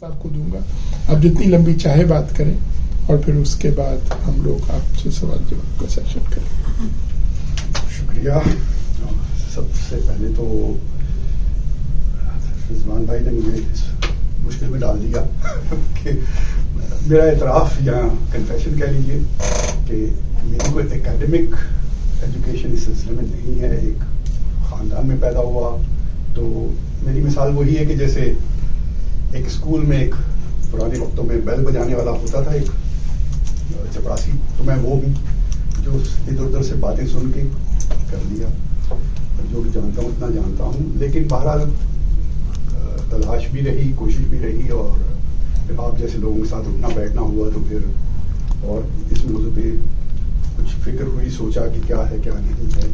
صاحب کو دوں گا, آپ جتنی لمبی چاہے بات کریں اور پھر اس کے بعد ہم لوگ آپ سے سوال جواب کا سیشن کریں. شکریہ. سب سے پہلے تو رضوان بھائی نے مجھے اس مشکل میں ڈال دیا کہ میرا اعتراف یا کنفیشن کہہ لیجیے کہ میری کوئی اکیڈمک ایجوکیشن اس سلسلے میں نہیں ہے. ایک خاندان میں پیدا ہوا تو میری مثال وہی ہے کہ جیسے ایک اسکول میں ایک پرانے وقتوں میں بیل بجانے والا ہوتا تھا ایک چپراسی, تو میں وہ بھی جو ادھر ادھر سے باتیں سن کے کر لیا, جو بھی جانتا ہوں اتنا جانتا ہوں. لیکن بہرحال تلاش بھی رہی, کوشش بھی رہی, اور پھر آپ جیسے لوگوں کے ساتھ اٹھنا بیٹھنا ہوا تو پھر اور اس موضوع پہ کچھ فکر ہوئی, سوچا کہ کیا ہے کیا نہیں ہے.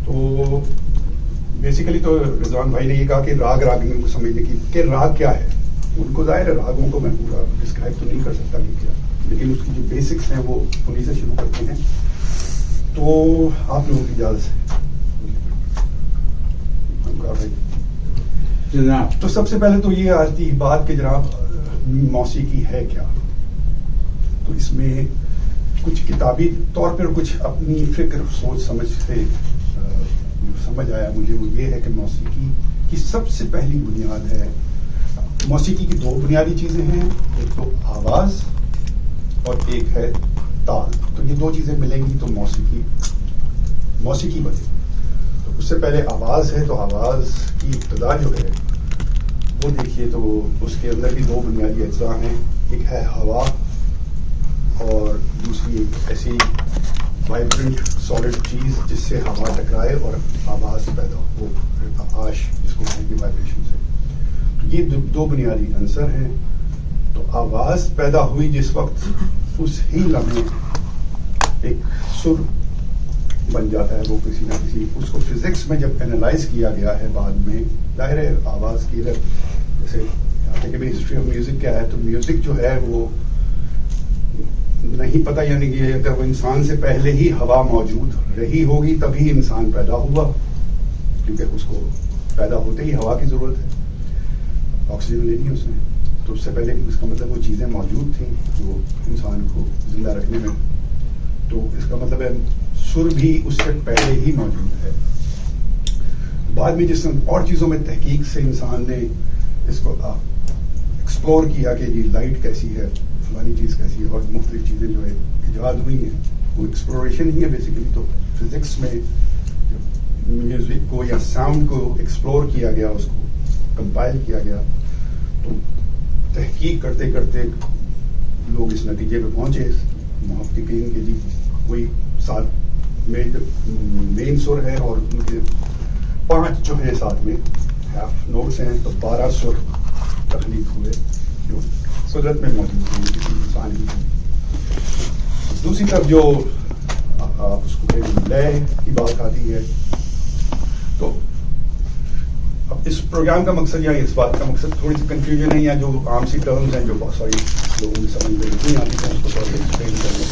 تو بیسیکلی تو رضوان بھائی نے یہ کہا کہ راگ راگنیوں کو سمجھنے کی کہ راگ کیا ہے. ان کو ظاہر ہے راگوں کو میں پورا ڈسکرائب تو نہیں کر سکتا کہ کیا, لیکن اس کی جو بیسکس ہیں وہ انہیں سے شروع کرتے ہیں. تو آپ لوگوں کی اجازت سے تو سب سے پہلے تو یہ آتی بات کہ جناب موسیقی ہے کیا. تو اس میں کچھ کتابی طور پر کچھ اپنی فکر سوچ سمجھ سے سمجھ آیا مجھے, وہ یہ ہے کہ موسیقی کی سب سے پہلی بنیاد ہے, موسیقی کی دو بنیادی چیزیں ہیں, ایک تو آواز اور ایک ہے تال. تو یہ دو چیزیں ملیں گی تو موسیقی بنے. تو اس سے پہلے آواز ہے, تو آواز کی ابتدا جو ہے وہ دیکھیے تو اس کے اندر بھی دو بنیادی اجزاء ہیں. ایک ہے ہوا اور دوسری ایک ایسی وائبرنٹ سالڈ چیز جس سے ہوا ٹکرائے اور آواز پیدا ہو, آش جس کو کہیں گے وائبریشن سے. تو یہ دو بنیادی عنصر ہیں. تو آواز پیدا ہوئی جس وقت, اس ہی لمحے ایک سر بن جاتا ہے وہ کسی نہ کسی. اس کو فزکس میں جب اینالائز کیا گیا ہے بعد میں, ظاہر ہے آواز کی اگر جیسے کہتے کہ ہسٹری آف میوزک کیا ہے, تو میوزک جو ہے وہ نہیں پتا, یعنی کہ اگر وہ انسان سے پہلے ہی ہوا موجود رہی ہوگی تبھی انسان پیدا ہوا, کیونکہ اس کو پیدا ہوتے ہی ہوا کی ضرورت ہے, آکسیجن لینی ہے اس نے. تو اس سے پہلے اس کا مطلب وہ چیزیں موجود تھیں جو انسان کو زندہ رکھنے میں. تو اس کا مطلب ہے سر بھی اس سے پہلے ہی موجود ہے. بعد میں جس اور چیزوں میں تحقیق سے انسان نے اس کو ایکسپلور کیا کہ یہ لائٹ کیسی ہے, فلانی چیز کیسی ہے, اور مختلف چیزیں جو ہے ایجاد ہوئی ہیں, وہ ایکسپلوریشن ہی ہے بیسیکلی. تو فزکس میں میوزک کو یا ساؤنڈ کو ایکسپلور کیا گیا, اس کو کمپائل کیا گیا, تو تحقیق کرتے کرتے لوگ اس نتیجے پہ پہنچے محققین کے جی وہی ساتھ میں مین سر ہے اور ان کے 5 جو ہیں ساتھ میں ہاف نوٹس ہیں, تو 12 سر تخلیق ہوئے جو قدرت میں موجود ہیں کسی انسان کی. دوسری طرف جو آپ اس کو لے کی بات آتی ہے, تو اب اس پروگرام کا مقصد یا اس بات کا مقصد تھوڑی سی کنفیوژن ہے, یا جو عام سی ٹرمز ہیں جو بہت ساری لوگوں کی سمجھ میں نہیں آتی ہیں, اس کو تھوڑا سا ایکسپلین کرنے.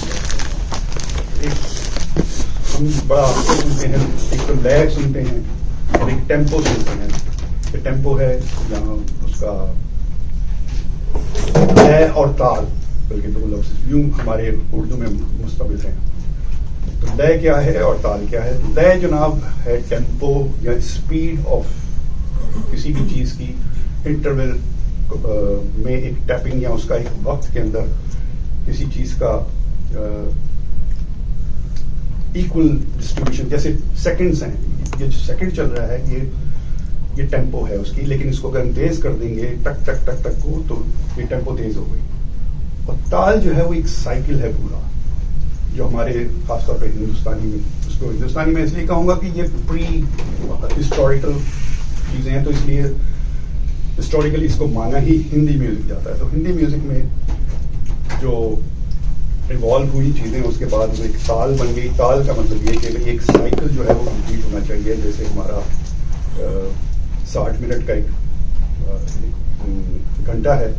ہم بڑا سنتے ہیں, ایک تو لے سنتے ہیں اور ایک ٹیمپو سنتے ہیں. کہ ٹیمپو ہے جہاں اس کا لے اور تال, بلکہ دو لفظ یوں ہمارے اردو میں مستبد ہیں. تو لے کیا ہے اور تال کیا ہے؟ لے جناب ہے ٹیمپو یا اسپیڈ آف کسی بھی چیز کی انٹرول میں ایک ٹیپنگ یا اس کا ایک وقت کے اندر کسی چیز کا ایکول ڈسٹریبیوشن. جیسے سیکنڈز ہیں, یہ جو سیکنڈ چل رہا ہے یہ ٹیمپو ہے اس کی, لیکن اس کو اگر ہم تیز کر دیں گے ٹک ٹک ٹک ٹک کو, تو یہ ٹیمپو تیز ہو گئی. اور تال جو ہے وہ ایک سائیکل ہے پورا, جو ہمارے خاص طور پہ ہندوستانی میں, اس کو ہندوستانی میں اس لیے کہوں گا کہ یہ پری ہسٹوریکل چیزیں ہیں, تو اس لیے ہسٹوریکلی اس کو مانا ہی ہندی میوزک جاتا ہے. تو ہندی میوزک میں جو ایوالو ہوئی چیزیں اس کے بعد وہ ایک تال بن گئی. تال کا مطلب یہ کہ ایک سائیکل جو ہے وہ کمپلیٹ ہونا چاہیے. جیسے ہمارا 60 منٹ کا ایک گھنٹہ ہے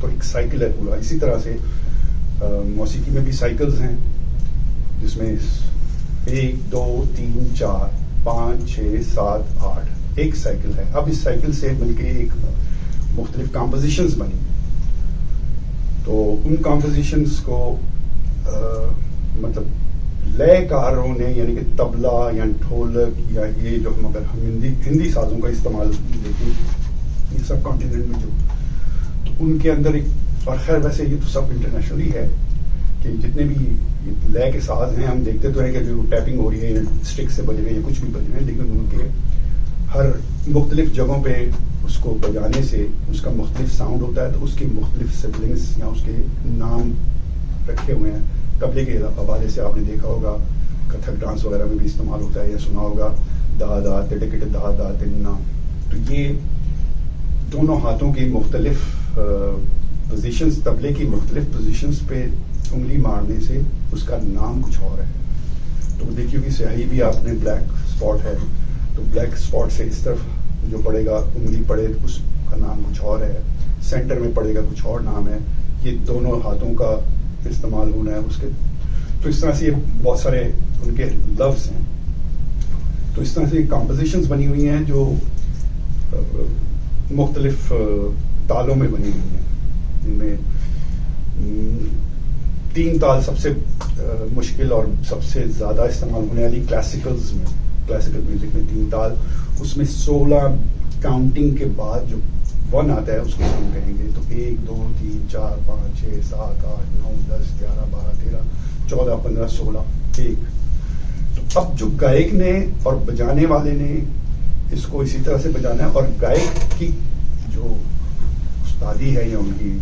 تو ایک سائیکل ہے پورا. اسی طرح سے موسیقی میں بھی سائیکلز ہیں جس میں 1 2 3 4 5 6 7 8 ایک سائیکل ہے. اب اس سائیکل سے مل کے ایک مختلف کمپوزیشنز بنی. تو ان کمپوزیشنز کو مطلب لے کاروں نے یعنی کہ طبلہ یا ڈھولک یا یہ جو اگر ہم ہندی سازوں کا استعمال دیکھیں یہ سب کانٹیننٹ میں جو تو ان کے اندر ایک اور خیر ویسے یہ تو سب انٹرنیشنلی ہے کہ جتنے بھی لے کے ساز ہیں ہم دیکھتے تو ہیں کہ جو ٹیپنگ ہو رہی ہے اسٹک سے بج رہے ہیں یا کچھ بھی بج رہے ہیں لیکن ان کے ہر مختلف جگہوں پہ اس کو بجانے سے اس کا مختلف ساؤنڈ ہوتا ہے. تو اس کے مختلف سبلنگس یا اس کے نام رکھے ہوئے ہیں. طبلے کے حوالے سے آپ نے دیکھا ہوگا کتھک ڈانس وغیرہ میں بھی استعمال ہوتا ہے یا سنا ہوگا دا دا ٹکٹ دا دا تنا. تو یہ دونوں ہاتھوں کی مختلف پوزیشنز طبلے کی مختلف پوزیشنز پہ انگلی مارنے سے اس کا نام کچھ اور ہے. تو دیکھیے کہ سیاہی بھی آپ نے بلیک اسپاٹ ہے تو بلیک اسپاٹ سے اس طرف جو پڑے گا انگلی پڑے اس کا نام کچھ اور ہے, سینٹر میں پڑے گا کچھ اور نام ہے. یہ دونوں ہاتھوں کا استعمال ہونا ہے اس کے. تو اس طرح سے یہ بہت سارے ان کے لفظ ہیں. تو اس طرح سے کمپوزیشنز بنی ہوئی ہیں جو مختلف تالوں میں بنی ہوئی ہیں. ان میں 3 تال سب سے مشکل اور سب سے زیادہ استعمال ہونے والی کلاسیکلز میں کلاسیکل میوزک میں 3 تال. اس میں 16 کاؤنٹنگ کے بعد جو 1 آتا ہے اس کو ہم کہیں گے. تو 1 2 3 4 5 6 7 8 9 10 11 12 13 14 15 16 1. تو اب جو گائک نے اور بجانے والے نے اس کو اسی طرح سے بجانا ہے. اور گائک کی جو استادی ہے یا ان کی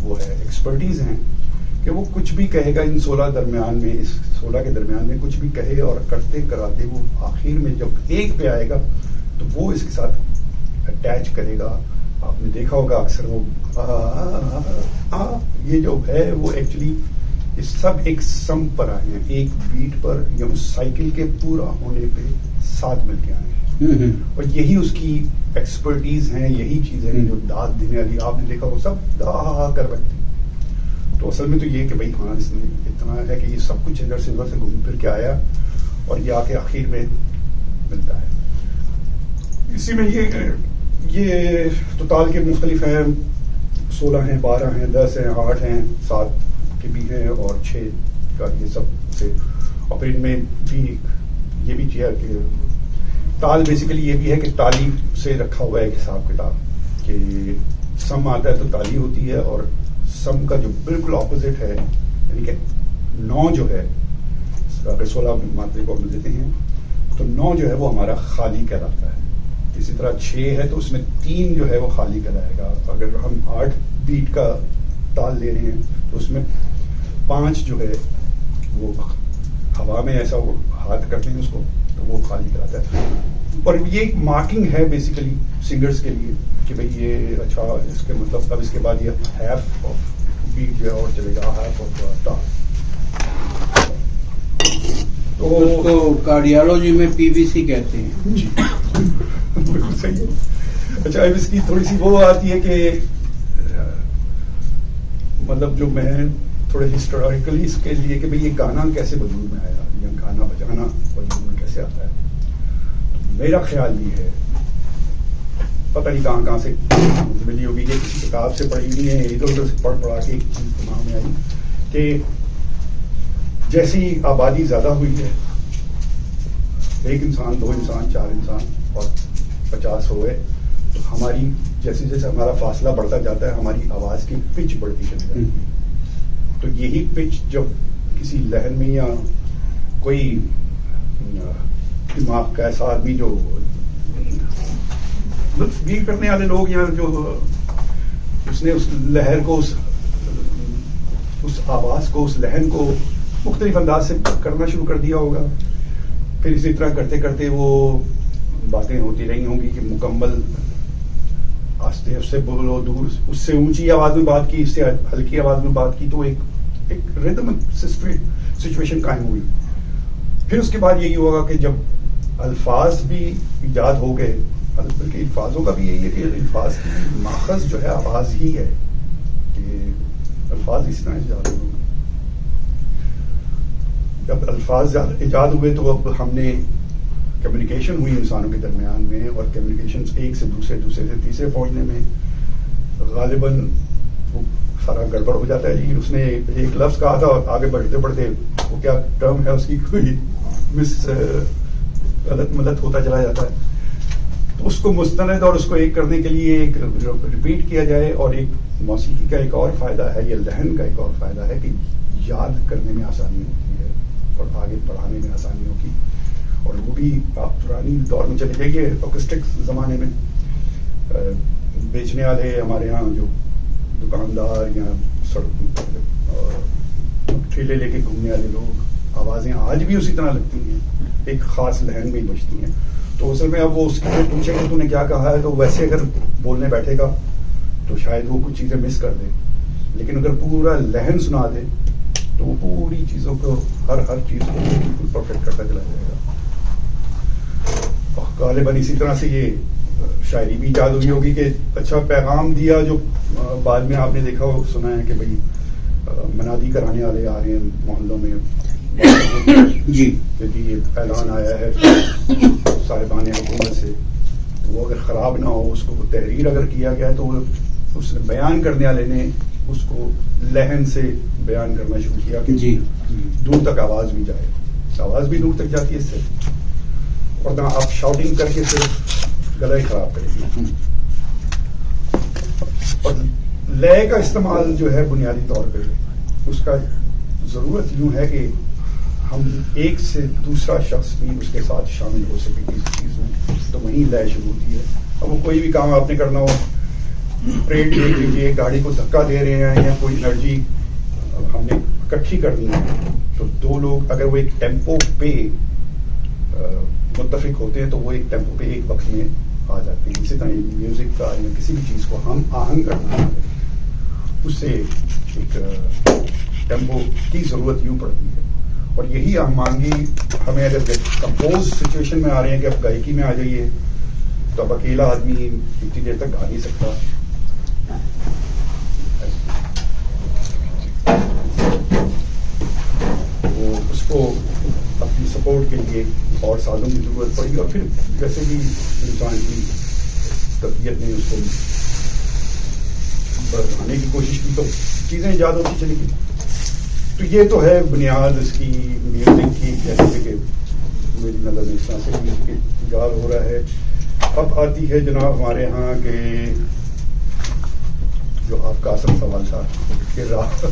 وہ ہے ایکسپرٹیز ہیں کہ وہ کچھ بھی کہے گا ان 16 درمیان میں اس 16 کے درمیان میں کچھ بھی کہے اور کرتے کراتے وہ آخر میں جب 1 پہ آئے گا تو وہ اس کے ساتھ اٹیچ کرے گا. آپ نے دیکھا ہوگا اکثر وہ یہ جو ہے وہ ایکچولی یہ سب ایک سم پر آئے ہیں, ایک بیٹ پر یا اس سائیکل کے پورا ہونے پہ ساتھ مل کے آئے ہیں. اور یہی اس کی ایکسپرٹیز ہیں, یہی چیزیں جو داد دینے والی آپ نے دیکھا وہ سب دا کر رکھتے. تو اصل میں تو یہ کہ بھائی ہاں اس میں اتنا ہے کہ یہ سب کچھ ادھر سے گھوم پھر کے آیا اور یہ آ کے آخر میں ملتا ہے. اسی میں یہ تو تال کے مختلف ہیں, 16 ہیں, 12 ہیں, 10 ہیں, 8 ہیں, 7 کے بھی ہیں اور 6 کا یہ سب سے. اور پھر ان میں بھی یہ بھی چیز کہ تال بیسیکلی یہ بھی ہے کہ تالی سے رکھا ہوا ہے ایک حساب کتاب کہ سم آتا ہے تو تالی ہوتی ہے اور سم کا جو بالکل اپوزٹ ہے یعنی کہ 9 جو ہے اگر 16 ماترے کو ہم دیتے ہیں تو 9 جو ہے وہ ہمارا خالی کہلاتا ہے. اسی طرح 6 ہے تو اس میں 3 جو ہے وہ خالی کہلائے گا. اگر ہم 8 بیٹ کا تال لے رہے ہیں تو اس میں 5 جو ہے وہ ہوا میں ایسا وہ ہاتھ کرتے ہیں اس کو تو وہ خالی کہلاتا ہے. اور یہ ایک مارکنگ ہے بیسیکلی سنگرز کے لیے کہ بھئی یہ اچھا اس کے مطلب اب اس کے بعد یہ ہیف آف بیٹ جو ہے اور چلے گا ہیف آف تال. تو اس کو کارڈیالوجی میں PVC کہتے ہیں. جی بالکل صحیح ہے. اچھا اب اس کی تھوڑی سی وہ آتی ہے کہ مطلب جو میں تھوڑے ہسٹوریکلی اس کے لیے کہ بھئی یہ گانا کیسے وجود میں آیا یا گانا بجانا وجود میں کیسے آتا ہے. میرا خیال یہ ہے پتہ نہیں کہاں سے ملی ہوگی, یہ کسی کتاب سے پڑھی نہیں ہے, ادھر ادھر سے پڑھا کے ایک چیز دماغ میں آئی کہ جیسی آبادی زیادہ ہوئی ہے 1 انسان 2 انسان 4 انسان اور 50 ہوئے تو ہماری جیسے جیسے ہمارا فاصلہ بڑھتا جاتا ہے ہماری آواز کی پچ بڑھتی چلی جاتی ہے. تو یہی پچ جب کسی لہر میں یا کوئی دماغ کا ایسا آدمی جو لطف گیر کرنے والے لوگ یا جو اس نے اس لہر کو اس آواز کو اس لہن کو مختلف انداز سے کرنا شروع کر دیا ہوگا. پھر اسی طرح کرتے کرتے وہ باتیں ہوتی رہی ہوں گی کہ مکمل آستے اس سے بولو دور اس سے اونچی آواز میں بات کی اس سے ہلکی آواز میں بات کی تو ایک ریدم سچویشن قائم ہوئی. پھر اس کے بعد یہی ہوگا کہ جب الفاظ بھی ایجاد ہو گئے بلکہ الفاظوں کا بھی یہی ہے کہ الفاظ کی ماخذ جو ہے آواز ہی ہے کہ الفاظ اس طرح ایجاد ہوئے. جب الفاظ ایجاد ہوئے تو اب ہم نے کمیونیکیشن ہوئی انسانوں کے درمیان میں اور کمیونیکیشن ایک سے دوسرے سے تیسرے پہنچنے میں غالباً وہ سارا گڑبڑ ہو جاتا ہے جی. اس نے ایک لفظ کہا تھا اور آگے بڑھتے بڑھتے وہ کیا ٹرم ہے اس کی کوئی غلط ملت ہوتا چلا جاتا ہے. تو اس کو مستند اور اس کو ایک کرنے کے لیے ایک ریپیٹ کیا جائے. اور ایک موسیقی کا ایک اور فائدہ ہے, یہ لہن کا ایک اور فائدہ ہے کہ یاد کرنے میں آسانی ہوتی ہے اور آگے بڑھانے میں آسانی ہوگی. اور وہ بھی آپ پرانی دور میں چلے جائیے, اوکسٹک زمانے میں بیچنے والے ہمارے یہاں جو دکاندار یا سڑک ٹھیلے لے کے گھومنے والے لوگ, آوازیں آج بھی اسی طرح لگتی ہیں, ایک خاص لہن میں ہی بجتی ہیں. تو اصل میں اب وہ اس سے پوچھے کہ تو نے کیا کہا ہے, تو ویسے اگر بولنے بیٹھے گا تو شاید وہ کچھ چیزیں مس کر دے, لیکن اگر پورا لہن سنا دے تو وہ پوری چیزوں کو ہر چیز کو بالکل پرفیکٹ کرتا چلا جائے گا. غالباً اسی طرح سے یہ شاعری بھی ایجاد ہوئی ہوگی کہ اچھا پیغام دیا, جو بعد میں آپ نے دیکھا ہو سنا ہے کہ بھائی منادی کرانے والے آ رہے ہیں محلوں میں جی کہ یہ اعلان آیا ہے صاحبان حکومت سے, وہ اگر خراب نہ ہو, اس کو تحریر اگر کیا گیا ہے تو اس بیان کرنے والے نے اس کو لہن سے بیان کرنا شروع کیا کہ جی دور تک آواز بھی جائے. آواز بھی دور تک جاتی ہے اس سے, اور نہ آپ شاؤٹنگ کر کے صرف گلا ہی خراب کریں گے. اور لے کا استعمال جو ہے بنیادی طور پہ اس کا ضرورت یوں ہے کہ ہم ایک سے دوسرا شخص بھی اس کے ساتھ شامل ہو سکے کسی چیز میں, تو وہیں لے شروع ہوتی ہے. اب وہ کوئی بھی کام آپ نے کرنا ہو, پریڈ دیکھ لیجیے, گاڑی کو دھکا دے رہے ہیں یا کوئی انرجی ہم نے اکٹھی کرنی ہے, تو دو لوگ اگر وہ ایک ٹیمپو پہ متفق ہوتے ہیں تو وہ ایک ٹیمپو پہ ایک وقت میں آ جاتے ہیں. اسی طرح میوزک کا یا کسی بھی چیز کو ہم آہنگ کرنا ہے, اس سے ایک ٹیمپو کی ضرورت یوں پڑتی ہے. اور یہی آہنگی ہمیں اگر کمپوز سچویشن میں آ رہے ہیں کہ اب گائکی میں آ جائیے, تو اب اکیلا آدمی اتنی دیر تک گا نہیں سکتا. وہ اس کو اپنی سپورٹ کے لیے اور سازوں کی ضرورت پڑی, اور پھر جیسے بھی انسان کی طبیعت نے اس کو بڑھانے کی کوشش کی تو چیزیں ایجاد ہوتی چلی گئی. تو یہ تو ہے بنیاد اس کی میوزک کی, جیسے کہ میری نظر میں اس طرح سے میوزک ایجاد ہو رہا ہے. اب آتی ہے جناب ہمارے ہاں کے جو آپ کا اصل سوال تھا کہ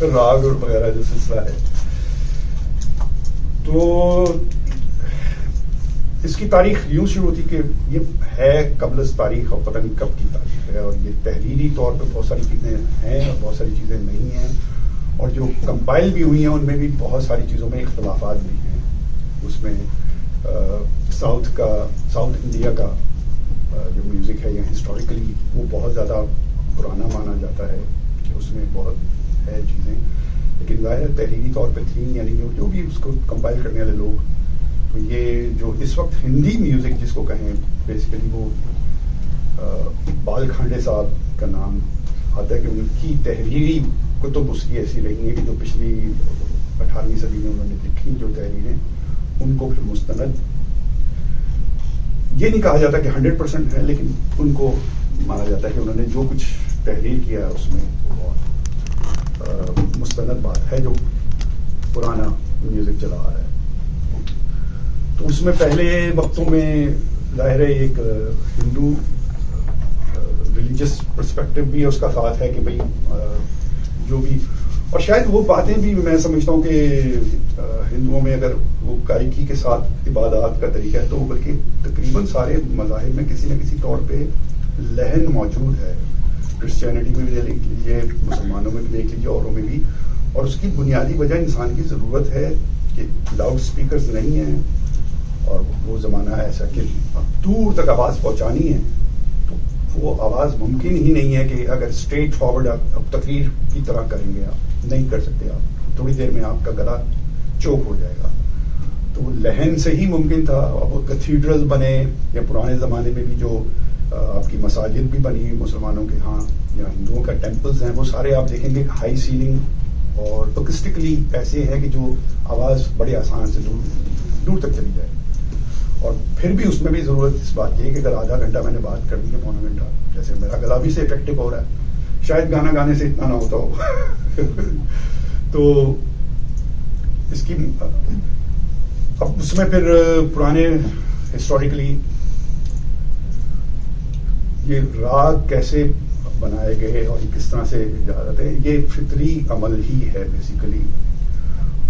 راگ اور وغیرہ جو سلسلہ ہے, تو اس کی تاریخ یوں شروع ہوتی کہ یہ ہے قبل از تاریخ اور پتہ نہیں کب کی تاریخ ہے, اور یہ تحریری طور پہ بہت ساری چیزیں ہیں اور بہت ساری چیزیں نہیں ہیں, اور جو کمپائل بھی ہوئی ہیں ان میں بھی بہت ساری چیزوں میں اختلافات بھی ہیں. اس میں ساؤتھ انڈیا کا جو میوزک ہے یا ہسٹوریکلی وہ بہت زیادہ پرانا مانا جاتا ہے کہ اس میں بہت ہے چیزیں, لیکن ظاہر تحریری طور پہ تھیں, یعنی جو بھی اس کو کمپائل کرنے والے لوگ. تو یہ جو اس وقت ہندی میوزک جس کو کہیں بیسیکلی وہ اقبال کھانڈے صاحب کا نام آتا ہے کہ ان کی تحریری کتب اس کی ایسی رہی ہیں کہ جو پچھلی 18ویں صدی میں انہوں نے لکھی جو تحریریں, ان کو پھر مستند یہ نہیں کہا جاتا کہ 100% ہے, لیکن ان کو مانا جاتا ہے کہ انہوں نے جو کچھ تحریر کیا ہے اس میں بہت مستند بات ہے جو پرانا میوزک چلا آ رہا ہے. تو اس میں پہلے وقتوں میں ظاہر ایک ہندو ریلیجس پرسپیکٹو بھی اس کا ساتھ ہے کہ بھئی جو بھی, اور شاید وہ باتیں بھی میں سمجھتا ہوں کہ ہندوؤں میں اگر وہ گائکی کے ساتھ عبادات کا طریقہ ہے تو بلکہ تقریباً سارے مذاہب میں کسی نہ کسی طور پہ لہن موجود ہے. کرسچینٹی میں بھی دیکھ لیجیے, مسلمانوں میں بھی دیکھ لیجیے, اوروں میں بھی. اور اس کی بنیادی وجہ انسان کی ضرورت ہے کہ لاؤڈ اسپیکرز نہیں ہیں, اور وہ زمانہ ایسا کہ دور تک آواز پہنچانی ہے, تو وہ آواز ممکن ہی نہیں ہے کہ اگر اسٹریٹ فارورڈ اب تقریر کی طرح کریں گے آپ نہیں کر سکتے. آپ تھوڑی دیر میں آپ کا گلا چوک ہو جائے گا. تو وہ لہن سے ہی ممکن تھا. وہ کیتھیڈرل بنے یا پرانے زمانے میں بھی جو آپ کی مساجد بھی بنی مسلمانوں کے ہاں یا ہندوؤں کا ٹیمپلز ہیں, وہ سارے آپ دیکھیں گے ہائی سیلنگ اور اکسٹکلی ایسے ہیں کہ جو آواز بڑے آسان سے دور تک چلی جائے. اور پھر بھی اس میں بھی ضرورت اس بات کی ہے کہ اگر آدھا گھنٹہ میں نے بات کرنی ہے, پونا گھنٹہ, جیسے میرا گلا بھی سے افیکٹو ہو رہا ہے, شاید گانا گانے سے اتنا نہ ہوتا ہو. تو اس کی اب اس میں پھر پرانے ہسٹوریکلی یہ راگ کیسے بنائے گئے اور کس طرح سے ایجاد ہے, یہ فطری عمل ہی ہے بیسیکلی.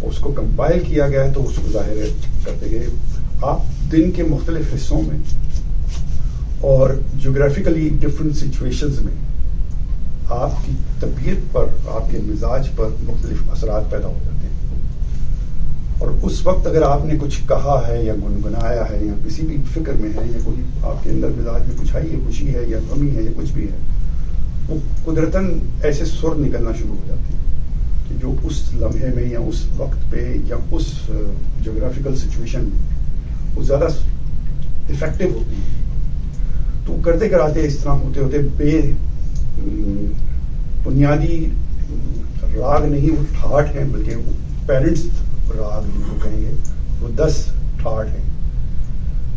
اس کو کمپائل کیا گیا ہے تو اس کو ظاہر کرتے گئے. آپ دن کے مختلف حصوں میں اور جغرافیکلی ڈفرینٹ سچویشنز میں آپ کی طبیعت پر, آپ کے مزاج پر مختلف اثرات پیدا ہو جاتے ہیں. اور اس وقت اگر آپ نے کچھ کہا ہے یا گنگنایا ہے یا کسی بھی فکر میں ہے یا کوئی آپ کے اندر مزاج میں کچھ آئی ہے, خوشی ہے یا غمی ہے یا کچھ بھی ہے, وہ قدرتاً ایسے سر نکلنا شروع ہو جاتے ہیں کہ جو اس لمحے میں یا اس وقت پہ یا اس جغرافیکل سچویشن میں وہ زیادہ افیکٹو ہوتی ہے. تو کرتے کراتے اس طرح ہوتے ہوتے بے بنیادی راگ نہیں وہ ٹھاٹ ہیں, بلکہ وہ پیرنٹس راگ جن کو کہیں گے وہ 10 ٹھاٹ ہیں,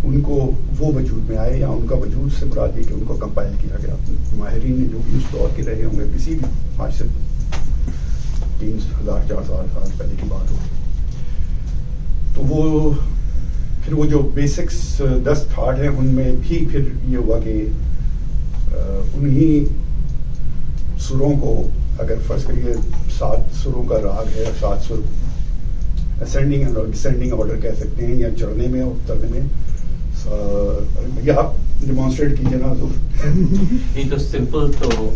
ان کو وہ وجود میں آئے, یا ان کا وجود سے مراد یہ کہ ان کو کمپائل کیا گیا. ماہرین نے جو بھی اس دور کے رہے ہوں گے, کسی بھی آج سے 3,000-4,000 سال پہلے کی بات ہو, تو وہ پھر وہ جو بیسکس 10 ٹھاٹ ہیں ان میں بھی پھر یہ ہوا کہ انہی سروں کو, اگر فرض کریے 7 سروں کا راگ ہے, 7 سر اسینڈنگ اور ڈسینڈنگ آرڈر کہہ سکتے ہیں, یا چڑھنے میں اور اترنے میں. بھیا آپ ڈیمانسٹریٹ کیجیے نا. نہیں تو سمپل تو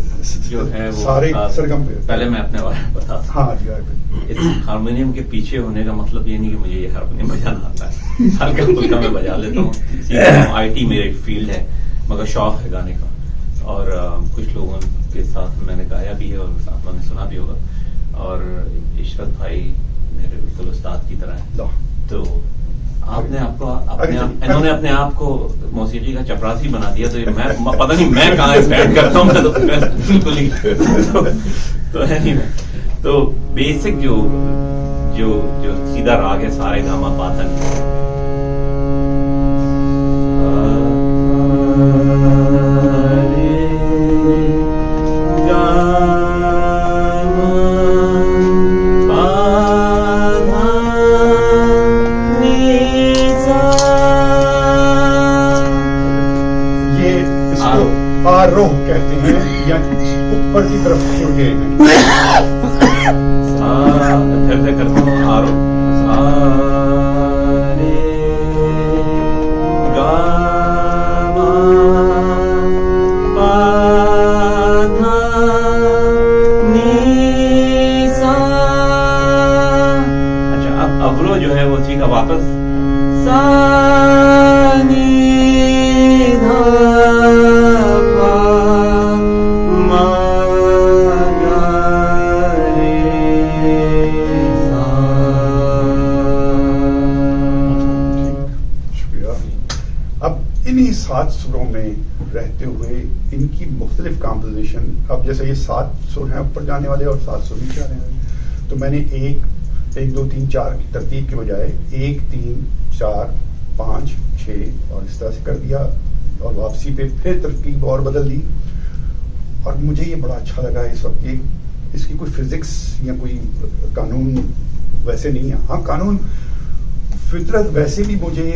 جو ہے وہ سارے سرگم پہ پہلے میں اپنے بارے میں بتا. ہاں جی, اس ہارمونیم کے پیچھے ہونے کا مطلب یہ نہیں کہ مجھے یہ ہارمونیم بجانا آتا ہے, ہلکا پھلکا میں بجا لیتا ہوں. آئی ٹی میرا فیلڈ ہے, مگر شوق ہے گانے کا, اور کچھ لوگوں کے ساتھ میں نے گایا بھی ہے اور ساتھ میں نے سنا بھی ہوگا. اور عشرت بھائی میرے بالکل استاد کی طرح ہے. تو آپ نے آپ کو انہوں نے اپنے آپ کو موسیقی کا چپراسی بنا دیا. تو میں پتہ نہیں میں کہاں اسٹینڈ کرتا ہوں, تو بالکل ہی تو بیسک جو سیدھا راگ ہے سارے گاما پاتن, روح کہتے ہیں یا اوپر کی طرف چھوٹے ہیں. پھر سے کرتا ہوں آرو اچھا. اب ابرو جو ہے وہ سیدھا واپس انہی 7 سروں میں رہتے ہوئے ان کی مختلف کمپوزیشن. اب جیسے یہ 7 سر ہیں اوپر جانے والے اور 7 سر نیچے آنے والے, تو میں نے 1 2 3 4 کی ترتیب کے بجائے 1 3 4 5 6 اور اس طرح سے کر دیا, اور واپسی پہ پھر ترتیب اور بدل دی. اور مجھے یہ بڑا اچھا لگا اس وقت. یہ اس کی کوئی فزکس یا کوئی قانون ویسے نہیں ہے. ہاں قانون فطرت ویسے بھی مجھے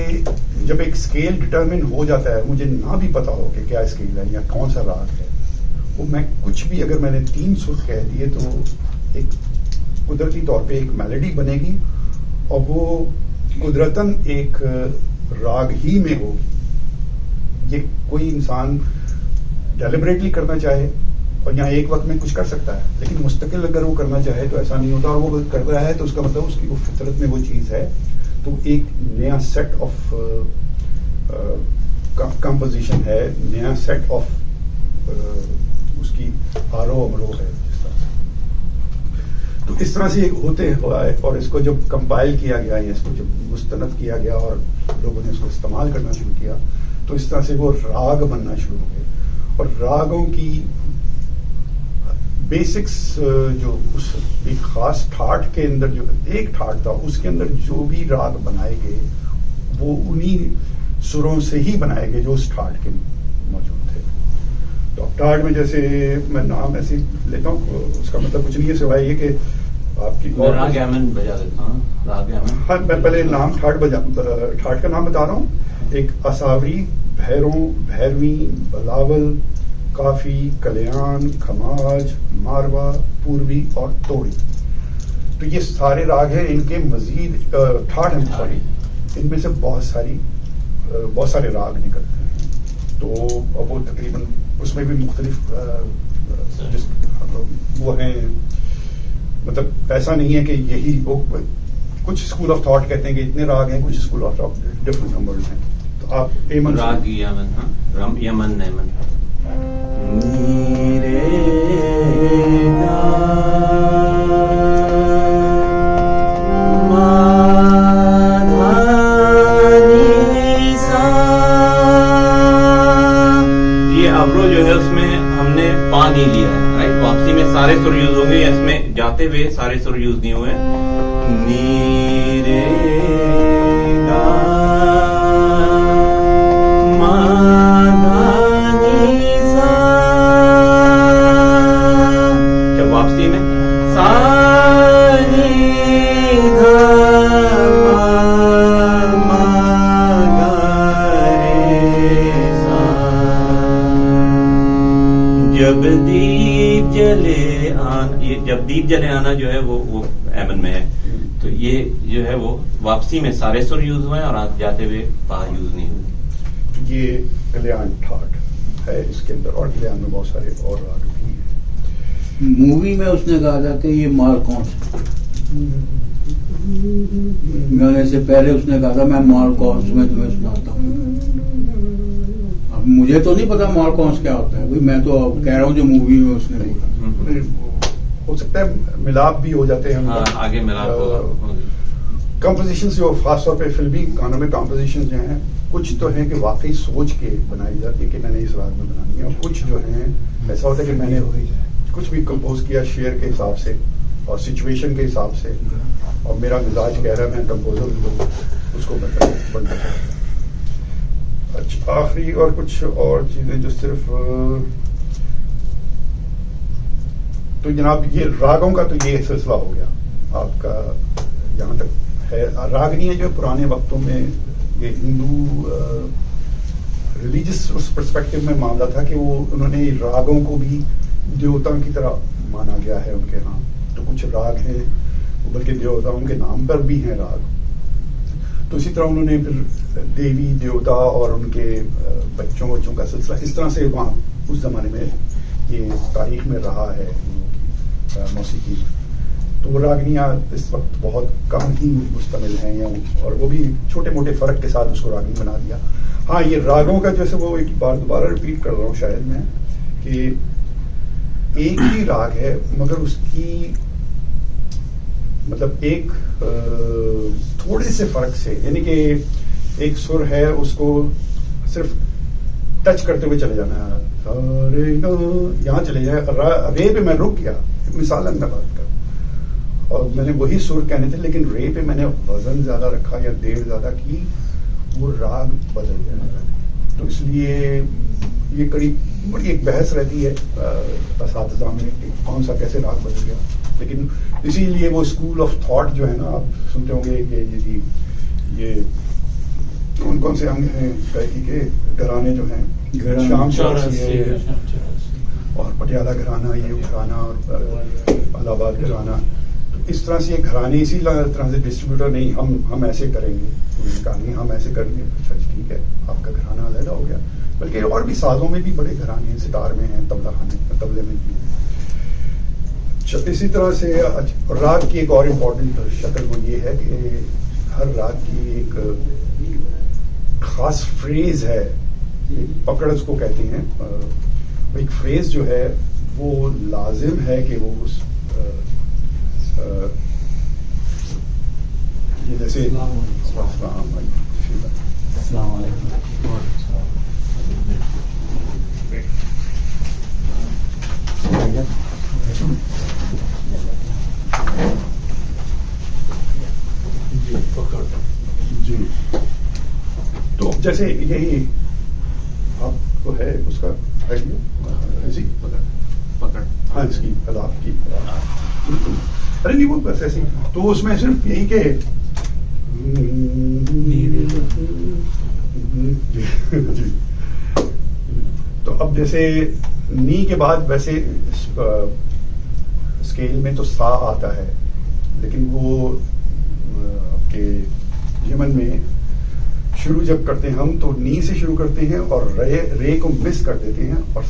جب ایک اسکیل ڈٹرمن ہو جاتا ہے, مجھے نہ بھی پتا ہو کہ کیا اسکیل ہے یا کون سا راگ ہے, وہ میں کچھ بھی اگر میں نے 3 سر کہہ دیے تو ایک قدرتی طور پہ ایک میلڈی بنے گی, اور وہ قدرتاً ایک راگ ہی میں ہوگی. یہ کوئی انسان ڈیلیبریٹلی کرنا چاہے اور یہاں ایک وقت میں کچھ کر سکتا ہے, لیکن مستقل اگر وہ کرنا چاہے تو ایسا نہیں ہوتا. اور وہ کر رہا ہے تو اس کا مطلب اس کی وہ فطرت میں وہ چیز ہے. تو ایک نیا سیٹ آف کمپوزیشن ہے, نیا سیٹ آف اس کی آرو امرو ہے جس طرح سے. تو اس طرح سے ہوتے ہوا ہے, اور اس کو جب کمپائل کیا گیا یا اس کو جب مستند کیا گیا اور لوگوں نے اس کو استعمال کرنا شروع کیا, تو اس طرح سے وہ راگ بننا شروع ہو گئے. اور راگوں کی بیسکس جو اس ایک خاص ٹھاٹ کے اندر جو ایک ٹھاٹ تھا, اس کے اندر جو بھی راگ بنائے گئے وہ انہی سروں سے ہی بنائے گئے جو اس ٹھاٹ کے موجود تھے. تو اب ٹھاٹ میں جیسے میں نام ایسے لیتا ہوں، اس کا مطلب کچھ نہیں ہے سوائے یہ کہ آپ کی راگ یمن بجا دیتا ہوں. راگ یمن. ہاں میں پہلے نام ٹھاٹ کا نام بتا رہا ہوں. ایک اساوری، بھیروں، بھیروی، بلاول، کافی، کلیان، کھماج، ماروا، پوروی اور توڑی. تو یہ سارے راگ ہیں. ان کے مزید ٹھاٹ ہیں سوری، ان میں سے بہت سارے راگ نکلتے ہیں. تو وہ تقریباً اس میں بھی مختلف وہ ہیں. مطلب ایسا نہیں ہے کہ یہی وہ کچھ اسکول آف تھاٹ کہتے ہیں کہ اتنے راگ ہیں، کچھ school of thought different numbers ہیں. تو آپ ایمن راگ یمن. ہاں یمن نیمن. ابرو جو ہے اس میں ہم نے پا نہیں لیا ہے، رائٹ. واپسی میں سارے سر یوز ہوں گے، یا اس میں جاتے ہوئے سارے سر یوز نہیں ہوئے. نی رے گا ما دھا نی سا. جب واپسی میں سا نی دھا ما گا رے سا. جب دیپ جلے جب دیپ جلے آنا جو ہے وہ ایمن میں ہے. تو یہ جو ہے وہ واپسی میں سارے سر یوز ہوئے اور آج جاتے ہوئے پا یوز نہیں ہوئے. یہ کلیان ٹھاٹ ہے اس کے اندر، اور کلیان میں بہت سارے اور راگ بھی ہیں. مووی میں اس نے کہا تھا کہ یہ مال کون سا، گانے سے پہلے اس نے کہا تھا میں مال کونس میں تمہیں سناتا ہوں. اب مجھے تو نہیں پتا مال کونس کیا ہوتا ہے، میں تو کہہ رہا ہوں جو مووی میں اس نے بولا. ہو سکتا ہے ملاپ بھی ہو جاتے ہیں. ہاں آگے ملاپ. کمپوزیشنز جو خاص طور پہ فلمی گانوں میں کمپوزیشنز جو ہیں کچھ تو ہیں کہ واقعی سوچ کے بنائی جاتی ہے کہ میں نے اس راگ میں بنانی ہے، اور کچھ جو ہیں ایسا ہوتا ہے کہ میں نے کچھ بھی کمپوز کیا شعر کے حساب سے اور سچویشن کے حساب سے، اور میرا مزاج کہہ رہا ہے میں کمپوزر ہوں اس کو بنتا ہے. اچھا آخری اور کچھ اور چیزیں جو صرف تو جناب یہ راگوں کا تو یہ سلسلہ ہو گیا آپ کا جہاں تک ہے. راگنی جو پرانے وقتوں میں یہ ہندو ریلیجس پرسپیکٹو میں معاملہ تھا کہ وہ انہوں نے راگوں کو بھی دیوتاؤں کی طرح مانا گیا ہے ان کے ہاں. تو کچھ راگ ہیں بلکہ دیوتاؤں کے نام پر بھی ہیں راگ. تو اسی طرح انہوں نے پھر دیوی دیوتا اور ان کے بچوں کا سلسلہ اس طرح سے وہاں اس زمانے میں یہ تاریخ میں رہا ہے موسیقی. تو وہ راگنیاں اس وقت بہت کم ہی مشتمل ہیں، اور وہ بھی چھوٹے موٹے فرق کے ساتھ اس کو راگنی بنا دیا. ہاں یہ راگوں کا جیسے وہ ایک بار دوبارہ ریپیٹ کر رہا ہوں شاید میں کہ ایک ہی راگ ہے مگر اس کی مطلب ایک تھوڑے سے فرق سے، یعنی کہ ایک سر ہے اس کو صرف ٹچ کرتے ہوئے چلے جانا ہے، یہاں چلے جائے، رے پہ میں رک گیا مثال میں بات کر، اور میں نے وہی سر کہنے تھے لیکن رے پہ میں نے وزن زیادہ رکھا یا دیر زیادہ کی، وہ راگ بدل گیا. تو اس لیے یہ بڑی ایک بحث رہتی ہے اساتذہ میں کہ کون سا کیسے راگ بدل گیا. لیکن اسی لیے وہ اسکول آف تھاٹ جو ہے نا آپ سنتے ہوں گے کہ یہ کون سے انگ ہیں گائکی کے گھرانے جو ہیں، شام چوراسی اور پٹیالہ گھرانہ، یہ گھرانہ اور الہ آباد گھرانہ. تو اس طرح سے یہ گھرانے اسی طرح سے ڈسٹریبیوٹر نہیں ہم ایسے کریں گے، کہانی ہم ایسے کریں گے. اچھا ٹھیک ہے آپ کا گھرانہ علیحدہ ہو گیا. بلکہ اور بھی سازوں میں بھی بڑے گھرانے ہیں، ستار میں ہیں، تبلے میں بھی. اسی طرح سے راگ کی ایک اور امپورٹنٹ شکل وہ یہ ہے کہ ہر راگ کی ایک خاص فریز ہے، پکڑ اس کو کہتے ہیں. ایک فریز جو ہے وہ لازم ہے کہ وہ اس جیسے السلام علیکم. جی تو جیسے یہی آپ تو ہے اس کا آئیڈیا جی پکڑ ہاں اس کی علاق کی بالکل. ارے نہیں وہ بس ایسی تو اس میں صرف یہی کہ جی. تو اب جیسے نی کے بعد ویسے اسکیل میں تو سا آتا ہے لیکن وہ آپ کے یمن میں شروع جب کرتے ہیں ہم تو نی سے شروع کرتے ہیں اور رے کو مس کر دیتے ہیں اور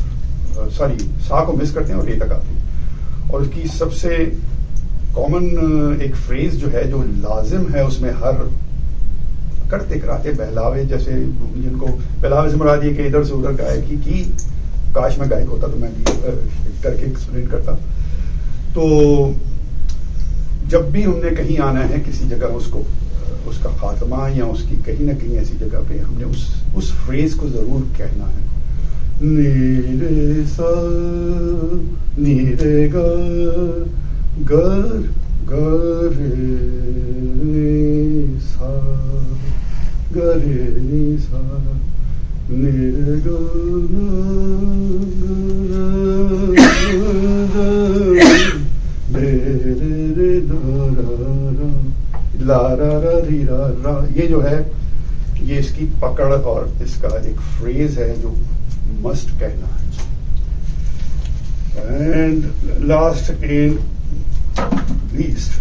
سوری سا کو مس کرتے ہیں اور رے تک آتے ہیں. اور اس کی سب سے کامن ایک فریز جو ہے جو لازم ہے اس میں ہر کرتے کراتے بہلاوے جیسے جن کو بہلاوے سے مراد یہ کہ ادھر سے ادھر گائکی کی کاش میں گائک ہوتا تو میں بھی کر کے ایکسپلین کرتا. تو جب بھی ہم نے کہیں آنا ہے کسی جگہ اس کا خاتمہ یا اس کی کہیں نہ کہیں ایسی جگہ پہ ہم نے اس فریز کو ضرور کہنا ہے. نیرے سا نیرے گا گر گر سا گر سا نیرے گا لا را را ری را را. یہ جو ہے یہ اس کی پکڑ اور اس کا ایک فریز ہے جو مسٹ کہنا ہے. اینڈ لاسٹ اینڈ لیسٹ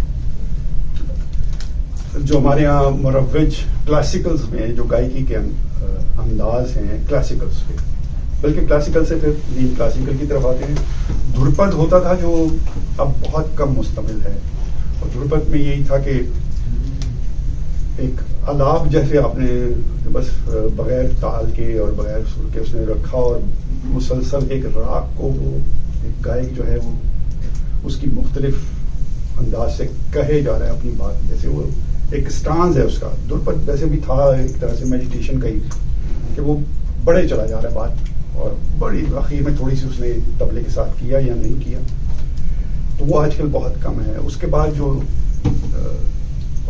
جو ہمارے یہاں مروج کلاسیکلز میں جو گائکی کے انداز ہیں کلاسیکلز کے بلکہ کلاسیکل سے پھر نیم کلاسیکل کی طرف آتے ہیں. دھرپد ہوتا تھا جو اب بہت کم مستعمل ہے اور دھرپد میں یہی تھا کہ ایک الاپ جیسے آپ نے بس بغیر تال کے اور بغیر سر کے اس نے رکھا اور مسلسل ایک راگ کو وہ ایک گائک جو ہے وہ اس کی مختلف انداز سے کہے جا رہا ہے اپنی بات. جیسے وہ ایک سٹانز ہے اس کا دھرپد ویسے بھی تھا ایک طرح سے میڈیٹیشن کا ہی کہ وہ بڑے چلا جا رہا ہے بات اور بڑی اخیر میں تھوڑی سی اس نے طبلے کے ساتھ کیا یا نہیں کیا تو وہ آج کل بہت کم ہے. اس کے بعد جو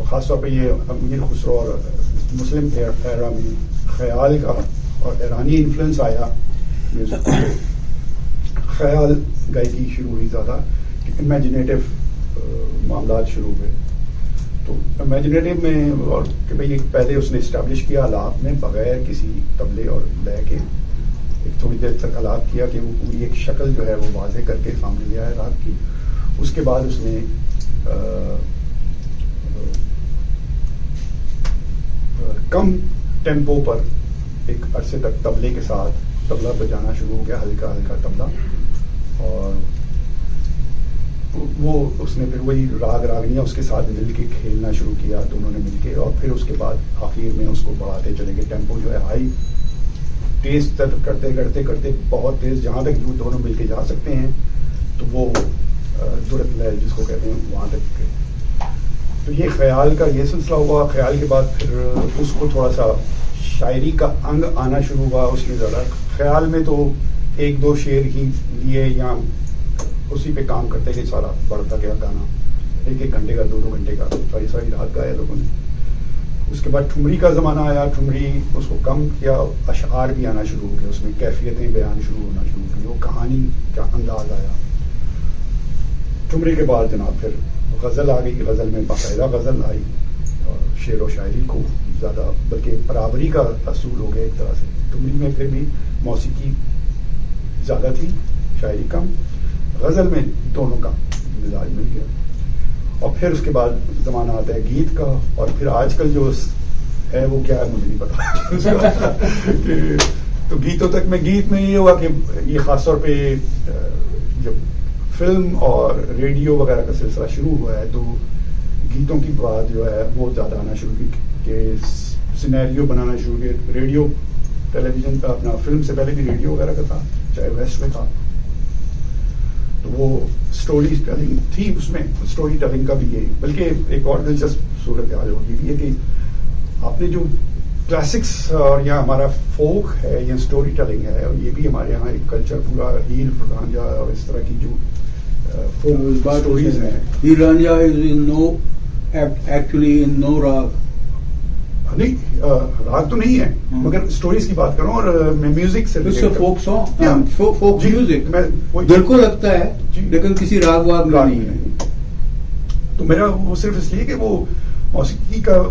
خاص طور پہ یہ امیر خسرو اور مسلم ایرا میں خیال کا اور ایرانی انفلوئنس آیا خیال گائکی شروع ہوئی زیادہ امیجنیٹو معاملات شروع ہوئے. تو امیجنیٹو میں اور کہ بھائی پہلے اس نے اسٹیبلش کیا آلات میں بغیر کسی طبلے اور لے کے ایک تھوڑی دیر تک آلات کیا کہ وہ پوری ایک شکل جو ہے وہ واضح کر کے سامنے لے آیا رات کی. اس کے بعد اس نے کم ٹیمپو پر ایک عرصے تک طبلے کے ساتھ طبلہ بجانا شروع ہو گیا ہلکا ہلکا طبلہ اور وہ اس نے پھر وہی راگ راگنیاں اس کے ساتھ مل کے کھیلنا شروع کیا دونوں نے مل کے اور پھر اس کے بعد آخر میں اس کو بڑھاتے چلے گئے. ٹیمپو جو ہے ہائی تیز تر کرتے کرتے کرتے بہت تیز جہاں تک یوں دونوں مل کے جا سکتے ہیں تو وہ درت لے جس کو کہتے ہیں وہاں تک گئے. تو یہ خیال کا یہ سلسلہ ہوا. خیال کے بعد پھر اس کو تھوڑا سا شاعری کا انگ آنا شروع ہوا. اس میں ذرا خیال میں تو ایک دو شعر ہی لیے یا اسی پہ کام کرتے کہ سارا بڑھتا گیا گانا ایک ایک گھنٹے کا دو گھنٹے کا ساری ساری رات گایا لوگوں نے. اس کے بعد ٹھمری کا زمانہ آیا. ٹھمری اس کو کم کیا اشعار بھی آنا شروع ہو گئے اس میں کیفیتیں بیان شروع ہونا شروع ہوئی وہ کہانی کا انداز آیا. ٹھمری کے بعد جناب پھر غزل آ گئی. غزل میں باقاعدہ غزل آئی اور شعر و شاعری کو زیادہ بلکہ برابری کا اصول ہو گیا ایک طرح سے. ٹھمری میں پھر بھی موسیقی زیادہ تھی شاعری کم. غزل میں دونوں کا مزاج مل گیا. اور پھر اس کے بعد زمانہ آتا ہے گیت کا اور پھر آج کل جو ہے وہ کیا ہے مجھے نہیں پتا. تو گیتوں تک میں گیت میں یہ ہوا کہ یہ خاص طور پہ جب فلم اور ریڈیو وغیرہ کا سلسلہ شروع ہوا ہے تو گیتوں کی بات جو ہے وہ زیادہ آنا شروع کی کہ سینیریو بنانا شروع کیے. ریڈیو ٹیلی ویژن کا اپنا فلم سے پہلے بھی ریڈیو وغیرہ کا تھا چاہے ویسٹ میں تھا تو وہ اسٹوری ٹیلنگ تھی. اس میں اسٹوری ٹیلنگ کا بھی یہ بلکہ ایک اور دلچسپ صورت حال ہوگی یہ کہ آپ نے جو کلاسکس اور یہاں ہمارا فوک ہے یا اسٹوری ٹیلنگ ہے اور یہ بھی ہمارے یہاں ایک کلچر پورا ہیر رانجھا اور اس طرح کی جو فوک اسٹوریز ہیں. ہیر رانجھا از ان نو ایکچولی ان نو راگ. نہیں راگ تو نہیں ہے مگر اسٹوریز کی بات کروں اور میں میوزک سے فوک سانگ فوک میوزک دل کو لگتا ہے لیکن کسی راگ واگ میں نہیں ہے. تو میرا وہ صرف اس لیے کہ وہ موسیقی کا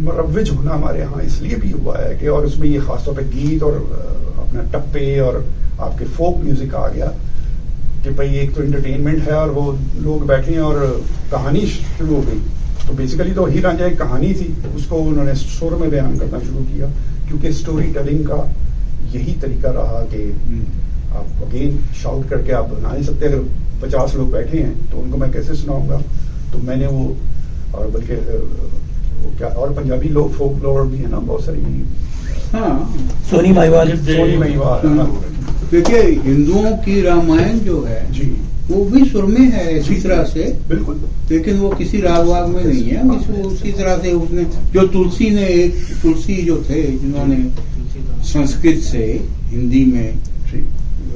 مروج ہونا ہمارے ہاں اس لیے بھی ہوا ہے کہ اور اس میں یہ خاص طور پہ گیت اور اپنا ٹپے اور آپ کے فوک میوزک آ گیا کہ بھائی ایک تو انٹرٹینمنٹ ہے اور وہ لوگ بیٹھے ہیں اور کہانی شروع ہو گئی. تو بیسیکلی تو ہیر رانجھا ایک کہانی تھی, اس کو انہوں نے سر میں بیان کرنا شروع کیا کیونکہ اسٹوری ٹیلنگ کا یہی طریقہ رہا کہ آپ اگین شاؤٹ کر کے آپ بنا نہیں سکتے. اگر 50 لوگ بیٹھے ہیں تو ان کو میں کیسے سناؤں گا. تو میں نے وہ اور بلکہ وہ کیا اور پنجابی لوگ فوک لور بھی ہیں نا بہت ساری. ہاں سونی مہیوال دیکھیے ہندوؤں کی رامائن جو ہے جی وہ بھی سر میں ہے اسی طرح سے بالکل, لیکن وہ کسی راگ واگ میں نہیں ہے. اسی طرح سے اس نے جو تلسی جو تھے جنہوں نے سنسکرت سے ہندی میں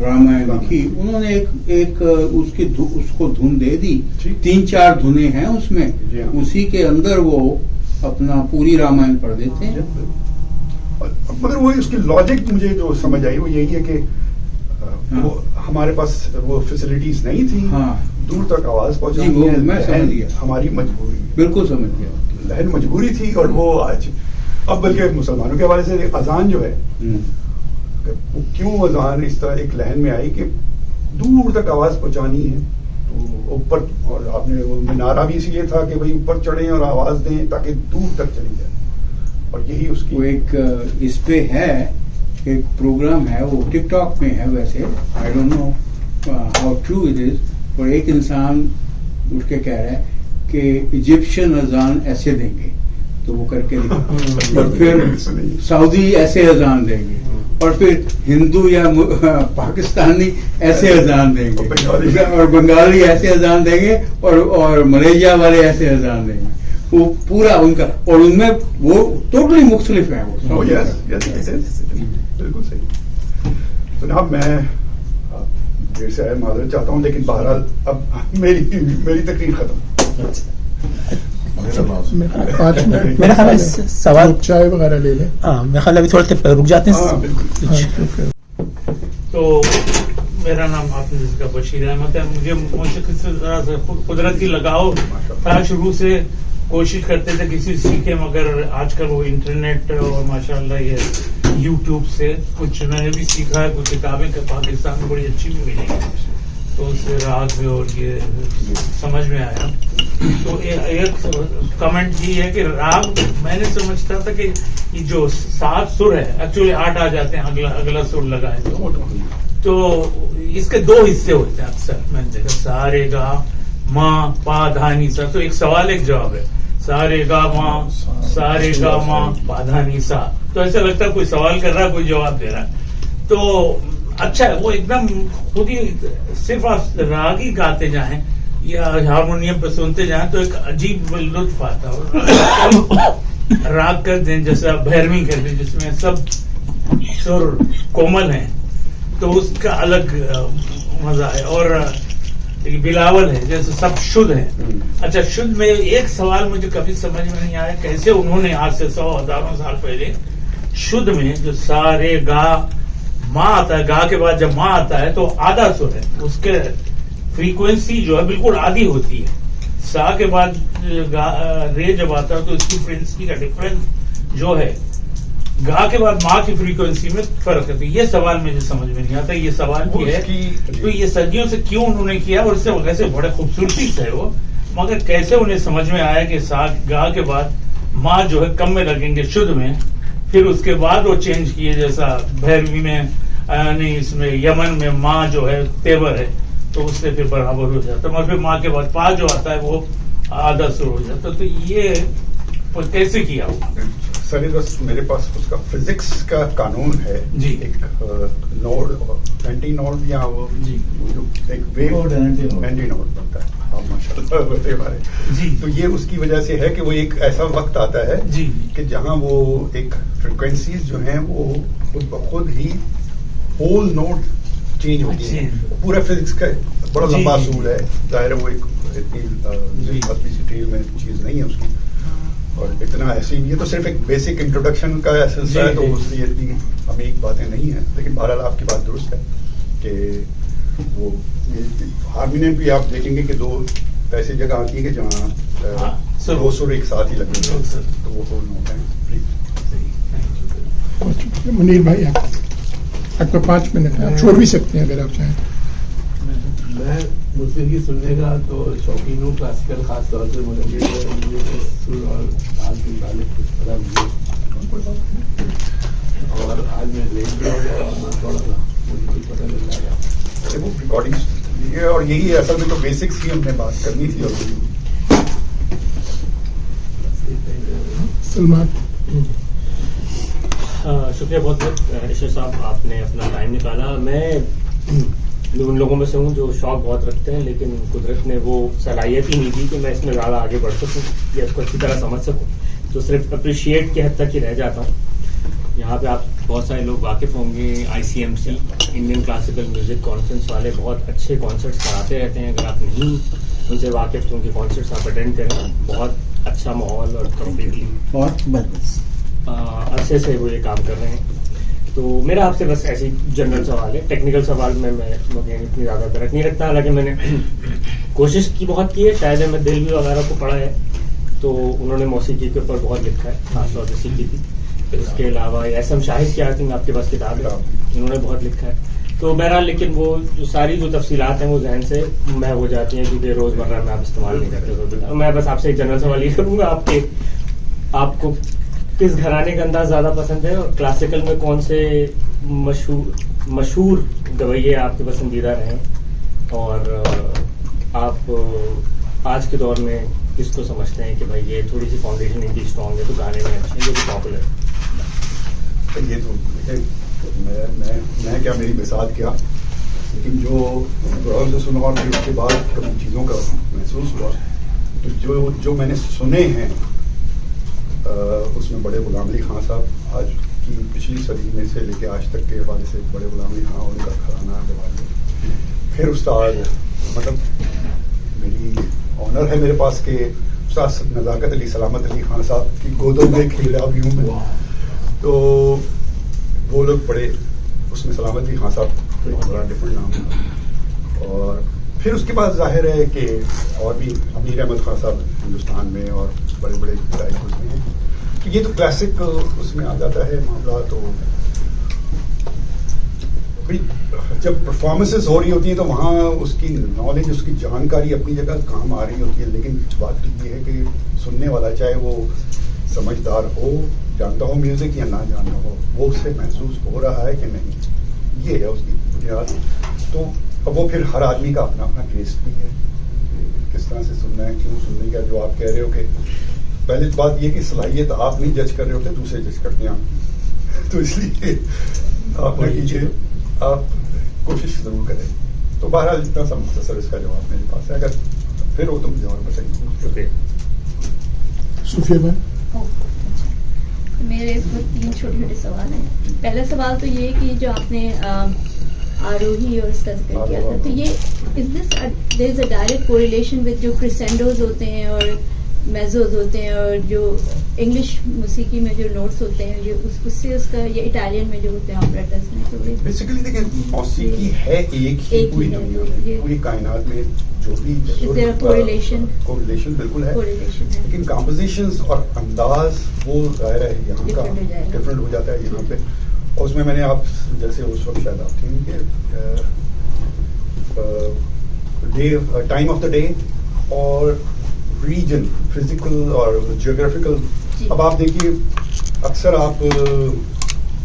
رامائن لکھی, انہوں نے ایک اس کو دھن دے دی. 3-4 دھنیں ہیں اس میں, اسی کے اندر وہ اپنا پوری رامائن پڑھ دیتے ہیں. مگر وہ اس کی لاجک مجھے جو سمجھ آئی وہ یہی ہے کہ وہ ہمارے پاس وہ فیسلٹیز نہیں تھی دور تک آواز پہنچانی ہے, ہماری مجبوری. بالکل سمجھ گیا, لہن مجبوری تھی. اور وہ آج اب بلکہ مسلمانوں کے حوالے سے اذان جو ہے وہ کیوں اذان اس طرح ایک لہن میں آئی کہ دور تک آواز پہنچانی ہے. تو اوپر اور آپ نے وہ نعرہ بھی اسی لیے تھا کہ بھائی اوپر چڑھیں اور آواز دیں تاکہ دور تک چلی جائے. اور یہی اس کی ایک اس پہ ہے ایک پروگرام ہے, وہ ٹک ٹاک میں ہے ویسے, I don't know how true it is, اور ایک انسان اٹھ کے کہہ رہا ہے کہ ایجپشین اذان ایسے دیں گے تو وہ کر کے اور پھر سعودی ایسے اذان دیں گے اور پھر ہندو یا پاکستانی ایسے اذان دیں گے اور بنگالی ایسے اذان دیں گے اور ملیشیا والے ایسے اذان دیں گے. وہ پورا ان کا, اور ان میں وہ ٹوٹلی مختلف ہے. وہ بالکل صحیح. جناب میں دیر سے آئے معذرت چاہتا ہوں لیکن بہرحال اب میری تقریر ختم. میرا خیال سوال چائے وغیرہ لے لیں. میرا خیال ابھی تھوڑا رک جاتے ہیں. تو میرا نام حافظ کا بشیر احمد ہے. مجھے موسیقی سے ذرا سے قدرتی لگاؤ تھا, شروع سے کوشش کرتے تھے کسی سیکھے, مگر آج کل وہ انٹرنیٹ اور ماشاءاللہ یہ یوٹیوب سے کچھ میں نے بھی سیکھا ہے. کچھ کتابیں پاکستان میں بڑی اچھی بھی ملی تو اس سے راگ اور یہ سمجھ میں آیا. تو ایک کمنٹ یہ ہے کہ راگ میں نے سمجھتا تھا کہ یہ جو 7 سر ہے ایکچولی 8 آ جاتے ہیں اگلا سر لگائے تو اس کے 2 حصے ہوتے ہیں اکثر. میں نے دیکھا سا رے گا ماں پا دھا نی سا. تو ایک سوال ایک جواب ہے, سا رے گا ماں سا رے گا ماں پا دھا نی سا. تو ایسا لگتا ہے کوئی سوال کر رہا ہے کوئی جواب دے رہا ہے. تو اچھا ہے وہ ایک دم خود ہی صرف آپ راگ ہی گاتے جائیں یا ہارمونیم پہ سنتے جائیں تو ایک عجیب لطف آتا ہے. راگ کر دیں جیسا بھیرویں کر دیں جس میں سب سر کومل ہیں تو اس کا الگ مزہ ہے. اور بلاول ہے جیسے سب شدھ ہیں. اچھا شدھ میں ایک سوال مجھے کبھی سمجھ میں نہیں آیا کیسے انہوں نے آج سے 100,000 سال پہلے شدھ میں جو سا رے گا ماں آتا ہے, گا کے بعد جب ماں آتا ہے تو آدھا سر ہے, اس کے فریکوینسی جو ہے بالکل آدھی ہوتی ہے. سا کے بعد رے جب آتا ہے تو اس کی فریکوینسی کا ڈفرنس جو ہے گا کے بعد ماں کی فریکوینسی میں فرق ہے. تو یہ سوال مجھے سمجھ میں نہیں آتا. یہ سوال بھی ہے تو یہ صدیوں سے کیوں انہوں نے کیا, اور اس سے ویسے بڑے خوبصورتی سے وہ, مگر کیسے انہیں سمجھ میں آیا کہ سا گا کے بعد ماں جو ہے کم میں لگیں گے شدھ میں, پھر اس کے بعد وہ چینج کیے جیسا بھیروی میں یعنی اس میں یمن میں ماں جو ہے تیور ہے تو اس سے پھر برابر ہو جاتا ہے, اور پھر ماں کے بعد پا جو آتا ہے وہ آدھا سر ہو جاتا. تو یہ کیسے کیا ہوا؟ سر بس میرے پاس اس کا فزکس کا قانون ہے جی, ایک نوڈ اینٹی نوڈ یا وہ جی ایک ویو اینٹی نوڈ بنتا ہے. جی تو یہ اس کی وجہ سے ہے کہ وہ ایک ایسا وقت آتا ہے جی کہ جہاں وہ ایک فریکوینسیز جو ہیں وہ خود بخود ہی ہول نوٹ چینج ہوتی ہیں. پورا فزکس کا بڑا لمبا اصول ہے, ظاہر ہے وہ ایک اتنی سی ڈیٹیل میں چیز نہیں ہے اس کی. اور اتنا ایسی یہ تو صرف ایک بیسک انٹروڈکشن کا سلسلہ ہے, تو اس لیے اتنی عمیق باتیں نہیں ہیں, لیکن بہرحال آپ کی بات درست ہے کہ وہ ہارمونیم بھی آپ دیکھیں گے کہ دو ایسی جگہ آتی ہے کہ جہاں دو سر ایک ساتھ ہی لگے ہیں, تو وہ دونوں ہوتے ہیں. منیر بھائی آپ کا 5 منٹ ہے, آپ چھوڑ بھی سکتے ہیں اگر آپ چاہیں. میں موسیقی سننے کا تو شوقین ہوں, کلاسیکل خاص طور سے مجھے سر اور تال کے متعلق کچھ پتا نہیں, اور آج میں لیٹ بھی ہو گیا اور میں تھوڑا سا مجھے کچھ پتہ لگ جائے گا. ریکارڈنگ اور یہی اصل میں تو بیسکس ہی ہم نے بات کرنی تھی. سلمان شکریہ بہت بہت عشر صاحب, آپ نے اپنا ٹائم نکالا. میں ان لوگوں میں سے ہوں جو شوق بہت رکھتے ہیں, لیکن قدرت نے وہ صلاحیت ہی نہیں دی کہ میں اس میں زیادہ آگے بڑھ سکوں یا اس کو اچھی طرح سمجھ سکوں, تو صرف اپریشیٹ کے حد تک ہی رہ جاتا ہوں. یہاں پہ آپ بہت سارے لوگ واقف ہوں گے, ICMC Indian classical music conference والے بہت اچھے کانسرٹس کراتے رہتے ہیں. اگر آپ نہیں ان سے واقف تو ان کے کانسرٹس آپ اٹینڈ کریں, بہت اچھا ماحول اور کمپلیٹلی بہت بس عرصے سے وہ یہ کام کر رہے ہیں. تو میرا آپ سے بس ایسی جنرل سوال ہے, ٹیکنیکل سوال میں اتنی زیادہ درک نہیں رکھتا, حالانکہ میں نے کوشش کی بہت کی ہے. شاید میں دل بھی وغیرہ کو پڑھا ہے, تو انہوں نے موسیقی کے اوپر بہت لکھا ہے, خاص طور سے سیکھی تھی. اس کے علاوہ SM شاہد کی آئی تھنک آپ کے پاس کتاب ہے, انہوں نے بہت لکھا ہے. تو بہرحال لیکن وہ جو ساری جو تفصیلات ہیں وہ ذہن سے محو ہو جاتی ہیں, کیونکہ روزمرہ میں آپ استعمال نہیں کرتے. میں بس آپ سے ایک جنرل سوال یہ کروں گا, آپ کو کس گھرانے کا انداز زیادہ پسند ہے, اور کلاسیکل میں کون سے مشہور گویے آپ کے پسندیدہ رہے, اور آپ آج کے دور میں کس کو سمجھتے ہیں کہ بھائی یہ تھوڑی سی فاؤنڈیشن ان کی اسٹرانگ ہے تو گانے میں اچھے ہیں, جو کہ پاپولر ہے. یہ تو میں کیا, میری مثال کیا, لیکن جو سے سنا اور پھر اس کے بعد کبھی چیزوں کا محسوس ہوا, تو جو میں نے سنے ہیں اس میں بڑے غلام علی خان صاحب آج کی پچھلی صدی میں سے لے کے آج تک کے حوالے سے بڑے غلام علی خان اور ان کا گھرانہ کے حوالے, پھر استاد مطلب میری آنر ہے میرے پاس کہ استاد نزاکت علی سلامت علی خان صاحب کی گودوں میں کھیلا بھی ہوں میں, تو وہ لوگ بڑے, اس میں سلامت علی خان صاحب بڑا ڈفرنٹ نام ہے. اور پھر اس کے بعد ظاہر ہے کہ اور بھی امیر احمد خان صاحب ہندوستان میں اور بڑے بڑے گائک اس میں ہیں, تو یہ تو کلاسک اس میں آ جاتا ہے معاملہ. تو جب پرفارمنسز ہو رہی ہوتی ہیں تو وہاں اس کی نالج, اس کی جانکاری اپنی جگہ کام آ رہی ہوتی ہے, لیکن بات یہ ہے کہ سننے والا چاہے وہ سمجھدار ہو, جانتا ہو میوزک یا نہ جانتا ہو, وہ اس سے محسوس ہو رہا ہے کہ نہیں, یہ ہے اس کی بنیاد. تو اب وہ پھر ہر آدمی کا اپنا اپنا ٹیسٹ بھی ہے, کس طرح سے سننا ہے, کیوں سننے کا. جو آپ کہہ رہے ہو کہ پہلی بات یہ کہ صلاحیت آپ نہیں جج کر رہے ہوتے, دوسرے جج کرتے ہیں, تو اس لیے آپ نہ کیجیے, آپ کوشش ضرور کریں. تو بہرحال اتنا سا مختصر اس کا جواب میرے پاس ہے, اگر پھر ہو تو مجھے اور بتائیے. شکریہ. صوفیہ بھائی میرے 3 چھوٹے چھوٹے سوال ہیں. پہلا سوال تو یہ کہ جو آپ نے آروہی اور اس کا ذکر کیا تھا, تو یہ دیر از اے ڈائریکٹ کوریلیشن وتھ جو کرسینڈوز ہوتے ہیں اور میزوز ہوتے ہیں, اور جو انگلش موسیقی میں جو نوٹس ہوتے ہیں اس سے اس کا, یا اٹالین میں جو ہوتے ہیں آپریٹس میں, تو بیسیکلی دیکھیں موسیقی ہے ایک ہی پوری دنیا میں, پوری کائنات میں جو بھی کوریلیشن بالکل ہے, لیکن کمپوزیشنز اور انداز وہ ظاہر ہے یہاں کا ڈفرینٹ ہو جاتا ہے یہاں پہ. اور اس میں نے آپ جیسے اس وقت شاید آپ تھیں کہ ٹائم آف دا ڈے اور ریجن, فزیکل اور جیوگرافیکل. اب آپ دیکھیے اکثر آپ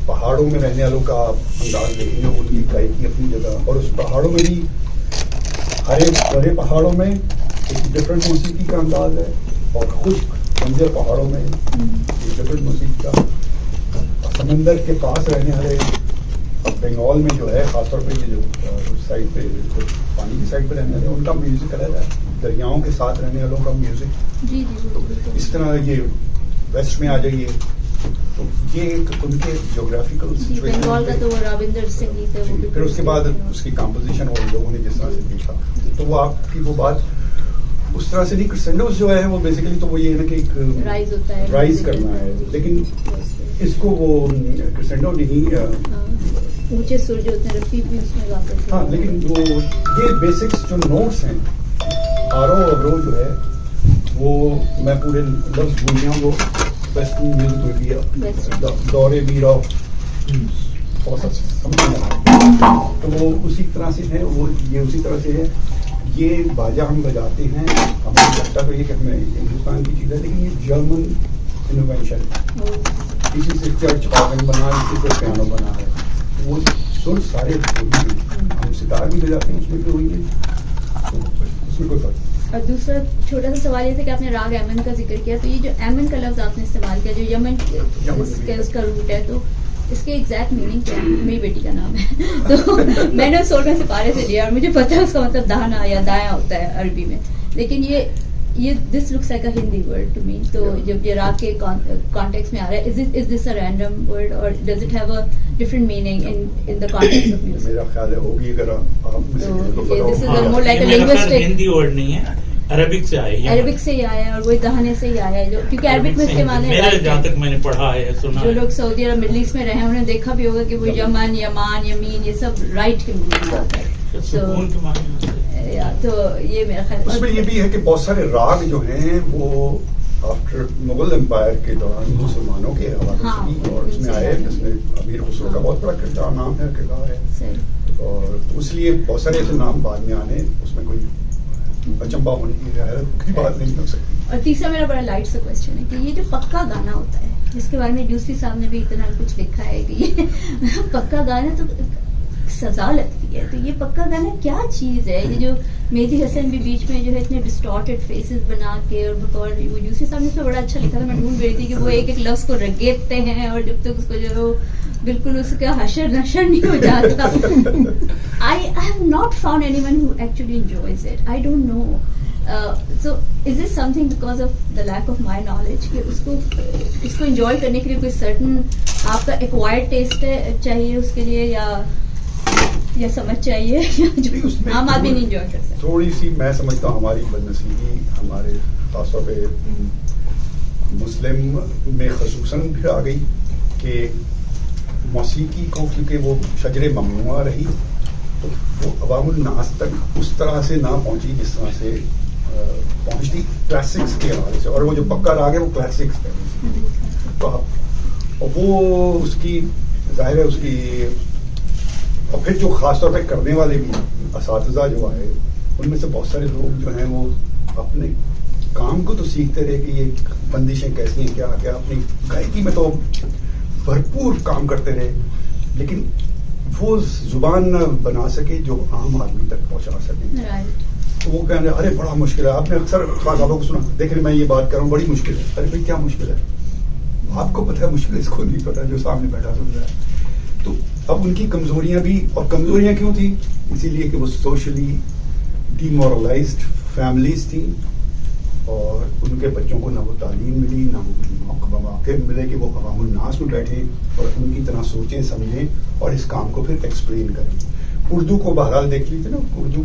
پہاڑوں میں رہنے والوں کا انداز دیکھیں گے, ان کی گائیکی اپنی جگہ, اور اس پہاڑوں میں بھی ہرے پہاڑوں میں ایک ڈفرینٹ موسیقی کا انداز ہے, اور خشک بنجر پہاڑوں میں ایک ڈفرینٹ موسیقی کا. سمندر کے پاس رہنے والے بنگال میں جو ہے, خاص طور پہ یہ جو سائڈ پہ پانی کی سائڈ پہ رہنے والے ان کا میوزک الگ ہے, دریاؤں کے ساتھ رہنے والوں کا میوزک. اس طرح یہ ویسٹ میں آ جائیے تو یہ ایک ان کے جیوگرافیکل سچویشن. پھر اس کے بعد اس کی کمپوزیشن اور لوگوں نے جس طرح سے دیکھا, تو وہ آپ کی وہ بات اس طرح سے نہیں. کرسینڈوز جو ہے وہ بیسیکلی تو وہ یہ ہے نا کہ ایک رائز ہوتا ہے, رائز کرنا ہے, لیکن اس کو وہ کرسینڈو نہیں. اونچے سر جو ہوتے ہیں رفیق بھی اس میں واپس. ہاں, لیکن وہ یہ بیسکس جو نوٹس ہیں, آرو ابرو جو ہے وہ میں پورے لفظ بول رہا ہوں, وہ ویسٹرن میوزک میں بھی دورے میرا تو وہ اسی طرح سے ہے, وہ یہ اسی طرح سے ہے. یہ باجا ہم بجاتے ہیں, ہمیں لگتا تو یہ کہ ہمیں ہندوستان کی چیز ہے, لیکن یہ جرمن انوویشن, کسی سے چرچ آرگن بنا, کسی سے پیانو بنا ہے. وہ سر سارے ہم ستار بھی بجاتے ہیں, اس میں بھی ہوئی ہے, اس میں کوئی فرق. اور دوسرا چھوٹا سا سوال یہ تھا کہ آپ نے راگ ایمن کا ذکر کیا, تو یہ جو ایمن کا لفظ آپ نے استعمال کیا, جو یمن اس کا روٹ ہے, تو اس کے ایگزیکٹ میننگ کیا ہے؟ میری بیٹی کا نام ہے, تو میں نے 16 سپارے سے لیا, اور مجھے پتا ہے اس کا مطلب دانا یا دایاں ہوتا ہے عربی میں, لیکن یہ this looks like a Hindi word to me. تو جب یہ راگ کے کانٹیکس میں آ رہا ہے, is this a random word اور does it have a different meaning in the context of music? میرا خیال ہے ہوگی, اگر this is more like a linguistic. Hindi word نہیں ہے, عربک سے آئے, عربک سے ہی آیا ہے, اور وہی دہانے سے ہی آیا ہے, جو کیونکہ عربک میں استعمال ہے. میرے جہاں تک میں نے پڑھا ہے, سنا, جو لوگ سعودی عرب مڈل ایسٹ میں رہے ہیں انہوں نے دیکھا بھی ہوگا کہ وہ یمن, یمان, یمین, یہ سب رائٹ کے معنی ہوتا ہے. سکون کے معنی. تو یہ میرا خیال اس میں یہ بھی ہے کہ بہت سارے راگ جو ہیں وہ آفٹر مغل امپائر کے دوران مسلمانوں کے حوالے سے بھی, اور اس میں آئے جس میں امیر خسرو کا بہت بڑا کردار نام ہے, کردار ہے, اور اس لیے بہت سارے ایسے نام بعد میں آنے, اس میں کوئی اچمبا ہونے کی بات نہیں ہو سکتی. اور تیسرا میرا بڑا لائٹ سا کوشچن ہے کہ یہ جو پکا گانا ہوتا ہے, جس کے بارے میں یوسفی صاحب نے بھی اتنا کچھ لکھا ہے کہ یہ پکا گانا تو سزا لگتی ہے, تو یہ پکا گانا کیا چیز ہے؟ یہ جو مہدی حسن بھی بیچ میں جو ہے اتنے ڈسٹارٹیڈ فیسز بنا کے, اور بطور وہ یوسفی صاحب نے اس میں بڑا اچھا لکھا تھا, میں ڈھونڈ رہی تھی کہ وہ ایک ایک لفظ کو رگیتے ہیں, اور جب تک اس کو جو ہے بالکل اس کا حشر نشر نہیں ہو جاتا. I have not found anyone who actually enjoys it. I don't know. So is this something because of the lack of my knowledge کہ اس کو انجوائے کرنے کے لیے کوئی سرٹن آپ کا ایکوائرڈ ٹیسٹ چاہیے اس کے لیے, یا سمجھ چاہیے, جو عام آدمی نہیں انجوائے کر سکتا؟ تھوڑی سی میں سمجھتا ہوں ہماری بدنصیبی, ہمارے خاص طور پہ مسلم میں خصوصاً بھی آ گئی کہ موسیقی کو کیونکہ وہ شجر ممنوعہ رہی, تو وہ عوام الناس تک اس طرح سے نہ پہنچی جس طرح سے پہنچتی کلاسکس کے حوالے سے, اور وہ جو پکا راگ ہے وہ کلاسکس پہ, تو وہ اس کی ظاہر ہے اس کی, اور پھر جو خاص طور پہ کرنے والے بھی اساتذہ جو آئے, ان میں سے بہت سارے لوگ جو ہیں وہ اپنے کام کو تو سیکھتے رہے کہ یہ بندشیں کیسی ہیں, کیا کیا اپنی گائیکی میں تو بھرپور کام کرتے رہے, لیکن وہ زبان نہ بنا سکے جو عام آدمی تک پہنچا سکے. تو وہ کہنے ارے بڑا مشکل ہے, آپ نے اکثر خاص آپ کو سنا, دیکھیں میں یہ بات کر رہا ہوں بڑی مشکل ہے, ارے بھائی کیا مشکل ہے, آپ کو پتا ہے مشکل, اس کو نہیں پتا جو سامنے بیٹھا سن رہا ہے. تو اب ان کی کمزوریاں بھی, اور کمزوریاں کیوں تھیں؟ اسی لیے کہ وہ سوشلی ڈی مورلائزڈ فیملیز تھیں, اور ان کے بچوں کو نہ وہ تعلیم ملی, نہ وہ مواقع ملے کہ وہ عوام الناس میں بیٹھیں اور ان کی طرح سوچیں سمجھیں اور اس کام کو پھر ایکسپلین کریں. اردو کو بہرحال دیکھ لیجیے نا, اردو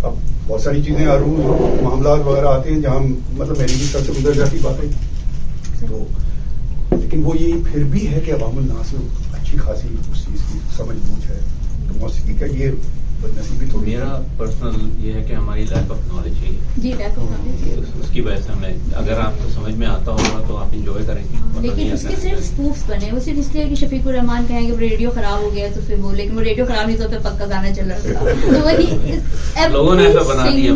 اب بہت ساری چیزیں عروض معاملات وغیرہ آتے ہیں جہاں مطلب میری بھی سب سے گزر جاتی باتیں, تو لیکن وہ یہ پھر بھی ہے کہ عوام الناس میں اچھی خاصی اس چیز کی سمجھ بوجھ ہے. تو موسیقی کا یہ بدنصیبی تھوڑی, میرا پرسنل یہ ہے کہ ہماری لیک آف نالج ہے, جی لیک آف نالج, اس کی وجہ سے ہمیں, اگر آپ کو سمجھ میں آتا ہوگا تو آپ انجوائے کریں گے. لیکن اس کے صرف اسپوفس بنے, وہ صرف اس لیے کہ شفیق الرحمان کہیں کہ ریڈیو خراب ہو گیا تو پھر وہ, لیکن وہ ریڈیو خراب نہیں تو پھر پکا گانا چل رہا تھا. تو وہی لوگوں نے ایسا بنا دیا,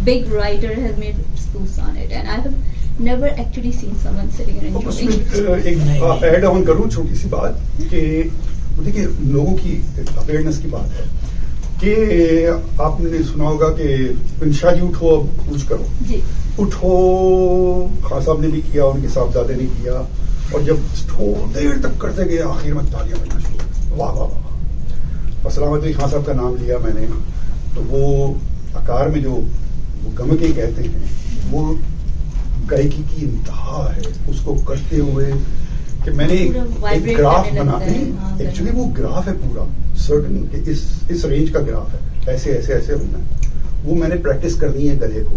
big writer has made spoofs on it, and I have never actually seen someone sitting and enjoying. ایک ایڈ آن کروں چھوٹی سی بات کہ دیکھیے لوگوں کی اویئرنیس کی بات ہے کہ آپ نے سنا ہوگا کہ انشا جی اٹھو اب کچھ کرو, جی اٹھو خان صاحب نے بھی کیا, ان کے صاحبزادے نے کیا, اور جب تھوڑی دیر تک کرتے گئے آخر میں تالیاں بجنا شروع, واہ واہ واہ. سلامت علی خان صاحب کا نام لیا میں نے, تو وہ اکار میں جو وہ گمکے کہتے ہیں وہ گائیکی کی انتہا ہے, اس کو کرتے ہوئے کہ میں نے ایک گراف بنا, ایکچولی وہ گراف ہے پورا سرٹن کہ اس رینج کا گراف ہے, ایسے ایسے ایسے ہونا ہے, وہ میں نے پریکٹس کرنی ہے گلے کو,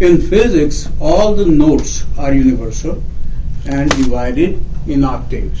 in physics all the notes are universal and divided in octaves.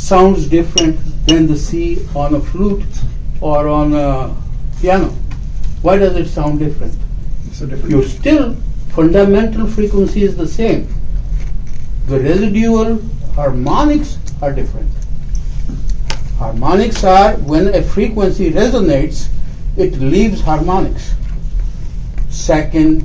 sounds different than the C on a flute or on a piano? Why does it sound different? So different. You're still, fundamental frequency is the same. The residual harmonics are different. Harmonics are when a frequency resonates, it leaves harmonics. Second,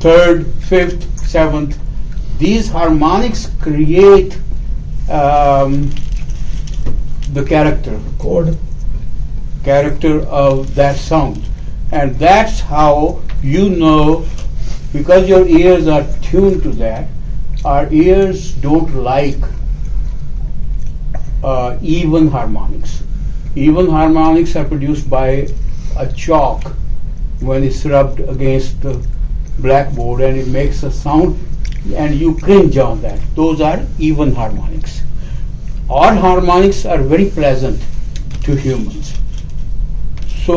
Third, fifth, seventh, these harmonics create the character of that sound, and that's how you know, because your ears are tuned to that. Our ears don't like even harmonics. Even harmonics are produced by a chalk when it's rubbed against the blackboard, and it makes a sound and you cringe on that. Those are even harmonics. Odd harmonics are very pleasant to humans. So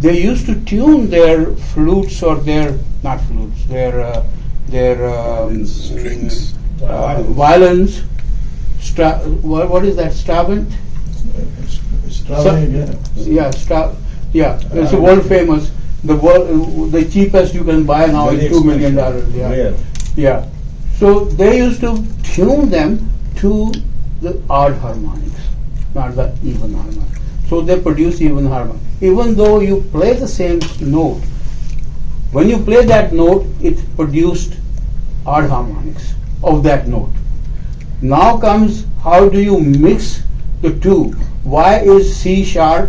they used to tune their flutes or their not flutes, their violins. What is that? Stravant? Yeah, it's world famous. The cheapest you can buy now is $2 million. Yeah. So they used to tune them to the odd harmonics. not the even harmonic. So they produce even harmonic. Even though you play the same note, when you play that note, it produced odd harmonics of that note. Now comes how do you mix the two? Why is C sharp?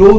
2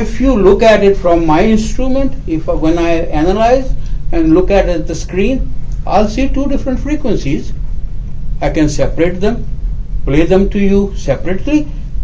If you look at it from my instrument, when I analyze and look at the screen, I'll see 2 different frequencies. I can separate them, play them to you separately,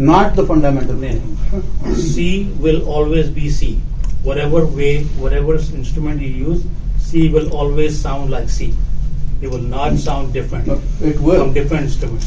not the fundamental thing. C will always be C. Whatever way, whatever instrument you use, C will always sound like C. It will not sound different. It will. From different instruments.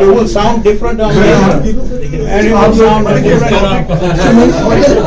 It will sound different on that. And it will sound different.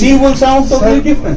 C will sound totally different.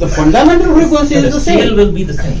The fundamental frequency is the Scale same. will be the same.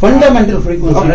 Fundamental frequency.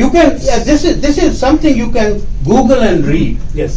You can. This is something you can Google and read. Yes.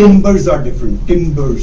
timbers are different. Timbers,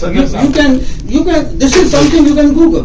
You can. This is something you can Google.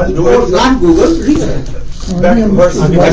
I'll do Or it. not Google, research. Back to verse.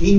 3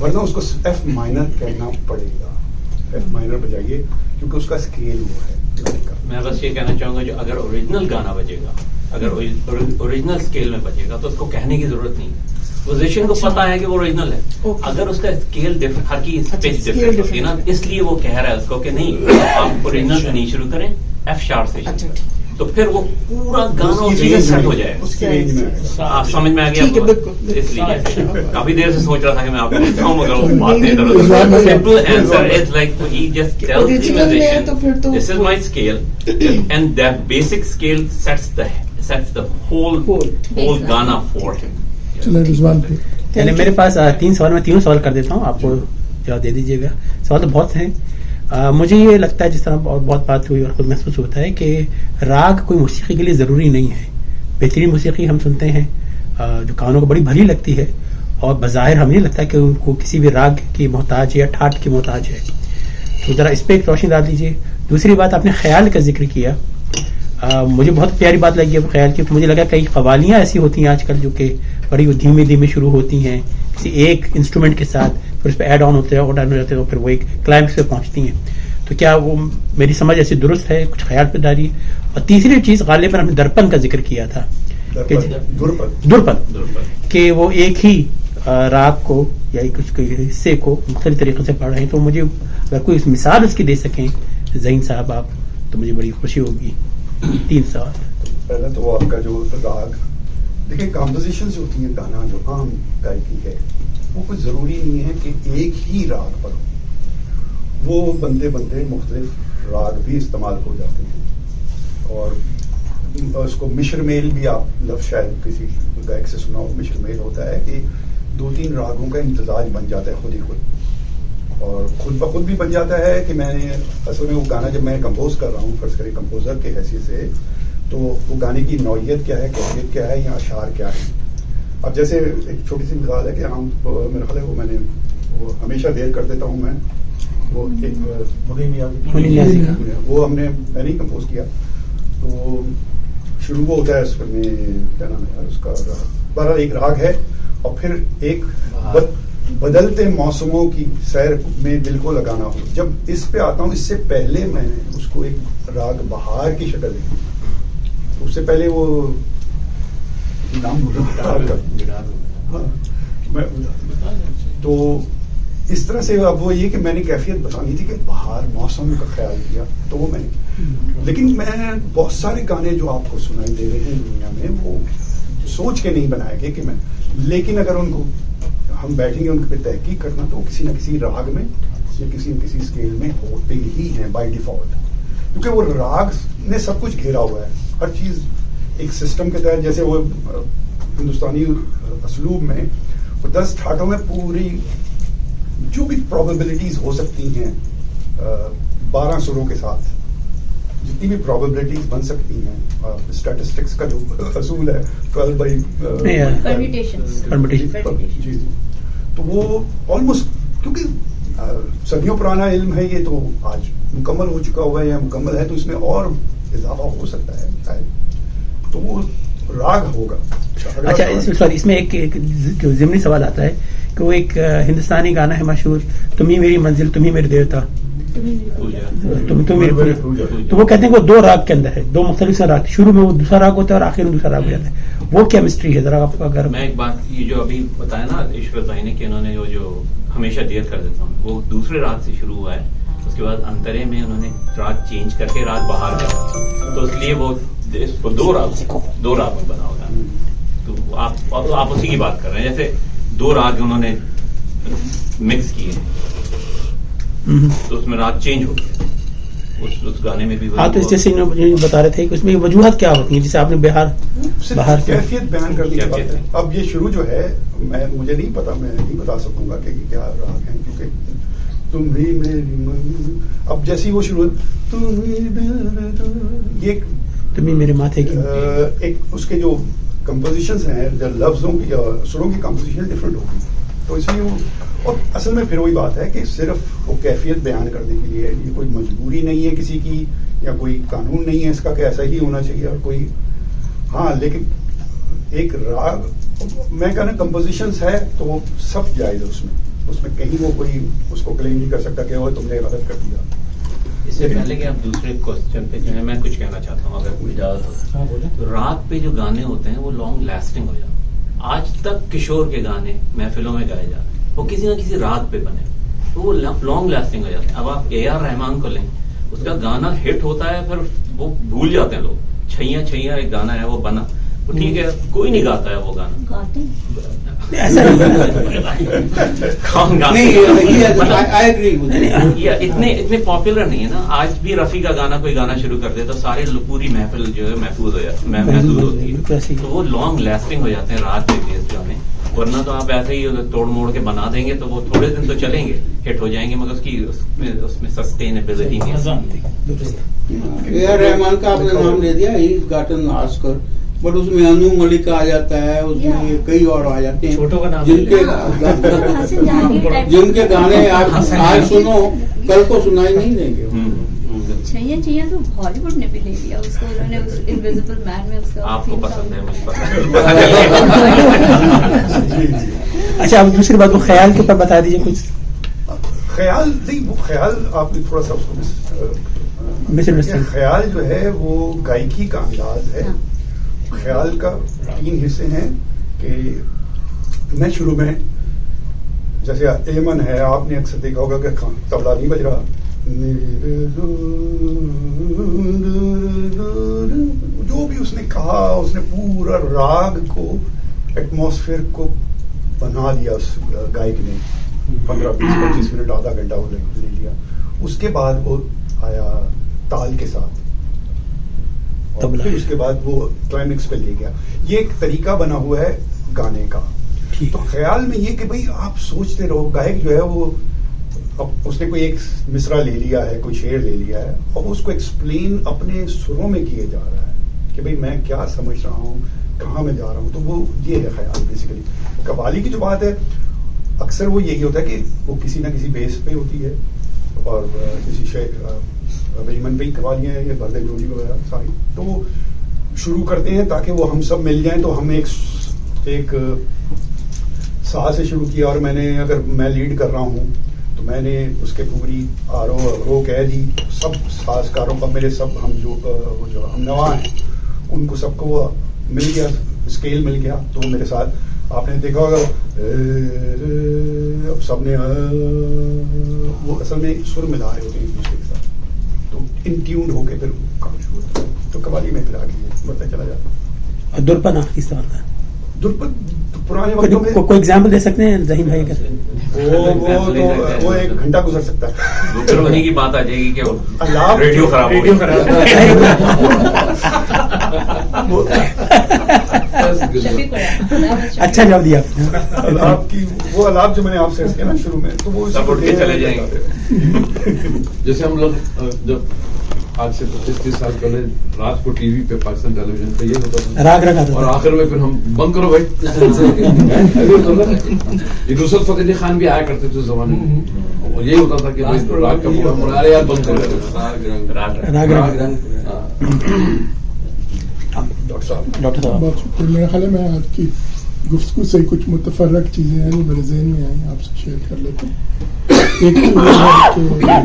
ورنہ اس کو F minor کہنا پڑے گا. F minor بجائیے کیونکہ اس کا scale وہ ہے. میں بس یہ کہنا چاہوں گا جو اگر اوریجنل گانا بجے گا, اگر اوریجنل اسکیل میں بجے گا تو اس کو کہنے کی ضرورت نہیں. میوزیشین کو پتا ہے کہ وہ اوریجنل ہے. اگر اس کا اسکیل ہر کی پچ ڈفرنٹ ہوتی ہے نا, اس لیے وہ کہہ رہا ہے اس کو کہ نہیں آپ اوریجنل سے نہیں شروع کریں, ایف شارپ سے شروع کریں, تو پھر وہ پورا گانا سیٹ ہو جائے. آپ سمجھ میں آ گیا. اس لیے کافی دیر سے سوچ رہا تھا کہ میں آپ کو بتاؤں, مگر وہ باتیں simple answer is like he just tells the musician this is my scale and that basic scale sets the whole گانا فور ہم. چلے رضوان پہ یعنی میرے پاس 3 سوال, میں 3 سوال کر دیتا ہوں, آپ کو جواب دے دیجیے گا. سوال تو بہت ہیں. مجھے یہ لگتا ہے جس طرح بہت بات ہوئی اور خود محسوس ہوتا ہے کہ راگ کوئی موسیقی کے لیے ضروری نہیں ہے. بہترین موسیقی ہم سنتے ہیں جو کانوں کو بڑی بھلی لگتی ہے اور بظاہر ہمیں نہیں لگتا کہ ان کو کسی بھی راگ کی محتاج ہے یا ٹھاٹ کی محتاج ہے. تو ذرا اس پہ ایک روشنی ڈال دیجیے. دوسری بات, آپ نے خیال کا ذکر کیا, مجھے بہت پیاری بات لگی ہے خیال کی. مجھے لگا کئی قوالیاں ایسی ہوتی ہیں آج کل جو کہ بڑی دھیمے دھیمے شروع ہوتی ہیں کسی ایک انسٹرومنٹ کے ساتھ, پھر اس پہ ایڈ آن ہوتے ہیں, آن ہو جاتے ہیں, پھر وہ ایک کلائمیکس پہ پہنچتی ہیں. تو کیا وہ میری سمجھ ایسی درست ہے؟ کچھ خیال پہ ڈالیے. اور تیسری چیز, غالباً ہم نے درپن کا ذکر کیا تھا, درپن, کہ وہ ایک ہی راگ کو یا ایک اس کے حصے کو مختلف طریقے سے پڑھ رہے ہیں. تو مجھے اگر کوئی مثال اس کی دے سکیں ذہین صاحب آپ, تو مجھے بڑی خوشی ہوگی. 3 سوال. پہلے تو آپ کا جو راگ دیکھیں, کمپوزیشن جو ہوتی ہیں گانا جو عام گائکی ہے وہ کوئی ضروری نہیں ہے کہ ایک ہی راگ پر ہو. وہ بندے مختلف راگ بھی استعمال ہو جاتے ہیں. اور اس کو مشر میل بھی آپ لفظ شاید کسی گائک سے سنا ہو. مشر میل ہوتا ہے کہ 2-3 راگوں کا امتزاج بن جاتا ہے خود ہی خود, اور خود بخود بھی بن جاتا ہے کہ میں نے اصل میں وہ گانا جب میں کمپوز کر رہا ہوں, فرض کریں کمپوزر کے حیثیت سے, تو وہ گانے کی نوعیت کیا ہے, کیفیت کیا ہے, یا اشعار کیا ہے. اب جیسے ایک چھوٹی سی مثال ہے کہ ہم میرا خیال ہے وہ میں نے وہ ہمیشہ دیر کر دیتا ہوں, میں وہ وہ میں نے ہی کمپوز کیا. تو شروع وہ ہوتا ہے اس میں کیا نام ہے اس کا, بہرحال ایک راگ ہے, اور پھر ایک بدلتے موسموں کی سیر میں دل کو لگانا ہو. جب اس پہ آتا ہوں, اس سے پہلے میں نے اس کو ایک راگ بہار کی شکل دی. اس سے پہلے وہ نام تو اس طرح سے اب وہ یہ کہ میں نے کیفیت بتانی تھی کہ بہار موسم کا خیال کیا, تو وہ میں نے. لیکن میں بہت سارے گانے جو آپ کو سنائی دے رہے ہیں دنیا میں وہ سوچ کے نہیں بنائے گئے کہ میں, لیکن اگر ان کو ہم بیٹھیں گے ان پہ تحقیق کرنا تو کسی نہ کسی راگ میں یا کسی نہ کسی اسکیل میں ہوتے ہی ہیں بائی ڈیفالٹ, کیونکہ وہ راگ نے سب کچھ گھیرا ہوا ہے. ہر چیز ایک سسٹم کے تحت, جیسے وہ ہندوستانی اسلوب میں وہ 10 ٹھاٹوں میں پوری جو بھی پروبیبلٹیز ہو سکتی ہیں 12 سروں کے ساتھ جتنی بھی پروبیبلٹیز بن سکتی ہیں, اسٹیٹسٹکس کا جو اصول ہے 12 بائی جی, تو وہ آلموسٹ, کیونکہ صدیوں پرانا علم ہے یہ, تو آج مکمل ہو چکا ہوا ہے یا مکمل ہے, تو اس میں اور اضافہ ہو سکتا ہے شاید, تو وہ راگ ہوگا. اچھا سوری, اس میں ایک جو ضمنی سوال آتا ہے کہ وہ ایک ہندوستانی گانا ہے مشہور, تم ہی میری منزل تم ہی میرے دیوتا, تو وہ کہتے ہیں کہ وہ 2 راگ کے اندر ہے, 2 مختلف راگ, شروع میں وہ دوسرا راگ ہوتا ہے اور آخر میں دوسرا راگ ہو جاتا ہے. وہ کیا مسٹری ہے ذرا آپ اگر. میں ایک بات یہ جو ابھی بتایا نا عشرت بھائی نے کہ انہوں نے وہ جو ہمیشہ دیر کر دیتا ہوں, وہ دوسرے راگ سے شروع ہوا ہے, اس کے بعد انترے میں انہوں نے راگ چینج کر کے راگ بہار کیا, تو اس لیے وہ 2 راگ میں بنا ہوگا. تو آپ اسی کی بات کر رہے ہیں, جیسے 2 راگ انہوں نے مکس کیے تو اس میں راگ چینج ہو گیا اس گانے میں بھی. ہاں, تو اس جیسے بتا رہے تھے کہ اس میں وجوہات کیا ہوتی ہیں, جیسے آپ نے بہار کیفیت بیان کر دی. اب یہ شروع جو ہے مجھے نہیں پتا, میں نہیں بتا سکوں گا کہ کیا راگ ہیں, کیونکہ تم ہی میری, اب جیسی وہ شروع یہ تم ہی میرے ماتھے کی, ایک اس کے جو کمپوزیشنز ہیں لفظوں کی یا سروں کی کمپوزیشن ڈفرینٹ ہوگی, تو اس لیے وہ, اور اصل میں پھر وہی بات ہے کہ صرف وہ کیفیت بیان کرنے کے لیے, یہ کوئی مجبوری نہیں ہے کسی کی یا کوئی قانون نہیں ہے اس کا کہ ایسا ہی ہونا چاہیے, اور کوئی ہاں, لیکن ایک راگ میں کہنا کمپوزیشنز ہے تو وہ سب جائز ہے اس میں, اس میں کہیں وہ کوئی اس کو کلیم نہیں کر سکتا کہ وہ تم نے غلط کر دیا. اس سے پہلے کہ آپ دوسرے کوشچن پہ جو ہے میں کچھ کہنا چاہتا ہوں اگر اجازت ہو تو راگ پہ جو گانے ہوتے ہیں وہ لانگ لاسٹنگ ہو جاتے ہیں. آج تک کشور کے گانے محفلوں میں گائے جاتے ہیں وہ کسی نہ کسی راگ پہ بنے تو وہ لانگ لاسٹنگ ہو جاتے ہیں. اب آپ AR رحمان کو لیں اس کا گانا ہٹ ہوتا ہے پھر وہ بھول جاتے ہیں لوگ. چھیاں چھیاں ایک گانا ہے وہ بنا وہ ٹھیک ہے کوئی نہیں گاتا ہے وہ گانا. ایسا اتنے پاپولر نہیں ہے نا. آج بھی رفیع کا گانا کوئی گانا شروع کر دے تو سارے پوری محفل جو ہے محفوظ ہوتی ہے. تو وہ لانگ لاسٹنگ ہو جاتے ہیں راگ کے بیس جو ہمیں. ورنہ تو آپ ایسے ہی توڑ موڑ کے بنا دیں گے تو وہ تھوڑے دن تو چلیں گے ہٹ ہو جائیں گے مگر اس میں سسٹینیبلٹی نہیں. AR رحمان کا آپ نے نام لے دیا ہی گاٹن آسکر بٹ اس میں انو ملک آ جاتا ہے اس میں کئی اور آ جاتے ہیں جن کے گانے آپ آج سنو کل کو سنائی نہیں دیں گے. چھیاں تو ہالی ووڈ نے بھی لے لیا اس کو. انہوں نے اس انویزیبل مین میں اس کا آپ کو پسند ہے مجھے پسند. اچھا اب دوسری بات وہ خیال کے اوپر بتا دیجیے کچھ. خیال نہیں وہ خیال آپ نے تھوڑا سا اس کو خیال جو ہے وہ گائکی کا انداز ہے. خیال کا 3 حصے ہیں کہ میں شروع میں جیسے ایمن ہے آپ نے اکثر دیکھا ہوگا کہ طبلہ نہیں بج رہا جو بھی اس نے کہا اس نے پورا راگ کو ایٹماسفیئر کو بنا دیا اس گائک نے. 15-20-25 منٹ آدھا گھنٹہ وہ لے لیا. اس کے بعد وہ آیا تال کے ساتھ اور پھر اس کے بعد وہ کلائمیکس پہ لے گیا. یہ ایک طریقہ بنا ہوا ہے گانے کا. تو خیال میں یہ کہ بھئی آپ سوچتے رہو. گائک جو ہے وہ اب اس نے کوئی ایک مصرع لے لیا ہے کوئی شعر لے لیا ہے اور اس کو ایکسپلین اپنے سروں میں کیے جا رہا ہے کہ بھئی میں کیا سمجھ رہا ہوں کہاں میں جا رہا ہوں. تو وہ یہ ہے خیال بیسیکلی. قوالی کی جو بات ہے اکثر وہ یہی ہوتا ہے کہ وہ کسی نہ کسی بیس پہ ہوتی ہے اور کسی شعر بیمن پہ قوالیاں ہیں یا برد جوڑی وغیرہ ساری تو وہ شروع کرتے ہیں تاکہ وہ ہم سب مل جائیں. تو ہم ایک سا سے شروع کیا اور میں نے اگر میں لیڈ کر رہا ہوں تو میں نے اس کے پوری رو کہہ دی. سب سازکاروں کا میرے سب ہم جو ہم نوا ہیں ان کو سب کو وہ مل گیا اسکیل مل گیا. تو میرے ساتھ آپ نے دیکھا ہوگا اب سب نے وہ اصل میں سر ملا رہے ہوتے ہیں ایک دوسرے کے ساتھ تو ان ٹیونڈ ہو کے پھر کام شروع ہوتا ہے. تو قوالی میں پھر آگے بڑھتا چلا جاتا. اور درپن آخری سوال تھا. درپن پرانے وقتوں میں کوئی ایگزامپل دے سکتے ہیں ذہین بھائی کا؟ وہ 1 گھنٹہ گزر سکتا ہے. انہیں کی بات آ جائے گی کہ ریڈیو خراب اچھا جواب دیا آپ کی وہ الاپ جو میں نے آپ سے کیا نا شروع میں تو وہ چلے جائیں گے. جیسے ہم لوگ جب آج سے 25-30 سال پہلے رات کو ٹی وی پہ پاکستان ٹیلی ویژن پہ یہ ہوتا تھا راگ رکھا تھا اور آخر میں پھر ہم بند کرو بھائی. یہ نصرت فتح علی خان بھی آیا کرتے تھے اس زمانے میں اور یہی ہوتا تھا کہ راگ کا پروگرام ہو رہا ہے یار بند کرو راگ. ڈاکٹر صاحب ڈاکٹر صاحب بہت شکریہ. میرا خیال ہے میں آج کی گفتگو سے کچھ متفرق چیزیں ہیں جو میرے ذہن میں آئیں آپ سے شیئر کر لیتا ہوں. ایک تو یہ ہے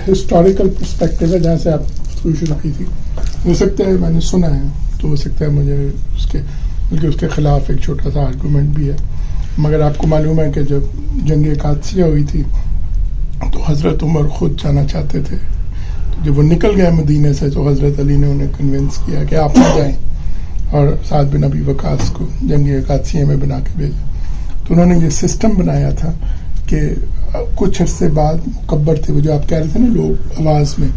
کہ ہسٹوریکل پرسپیکٹو ہے جہاں سے آپ گفتگو شروع کی تھی. ہو سکتا ہے میں نے سنا ہے تو ہو سکتا ہے مجھے بلکہ اس کے خلاف ایک چھوٹا سا آرگومنٹ بھی ہے. مگر آپ کو معلوم ہے کہ جب جنگ قادسیہ ہوئی تھی تو حضرت عمر خود جانا چاہتے تھے. جب وہ نکل گئے مدینے سے تو حضرت علی نے انہیں کنونس کیا کہ آپ نہ جائیں اور سعد بن ابی وقاص کو جنگ قادسیہ میں بنا کے بھیجا. تو انہوں نے یہ سسٹم بنایا تھا کہ کچھ عرصے بعد مکبر تھے وہ جو آپ کہہ رہے تھے نا لوگ آواز میں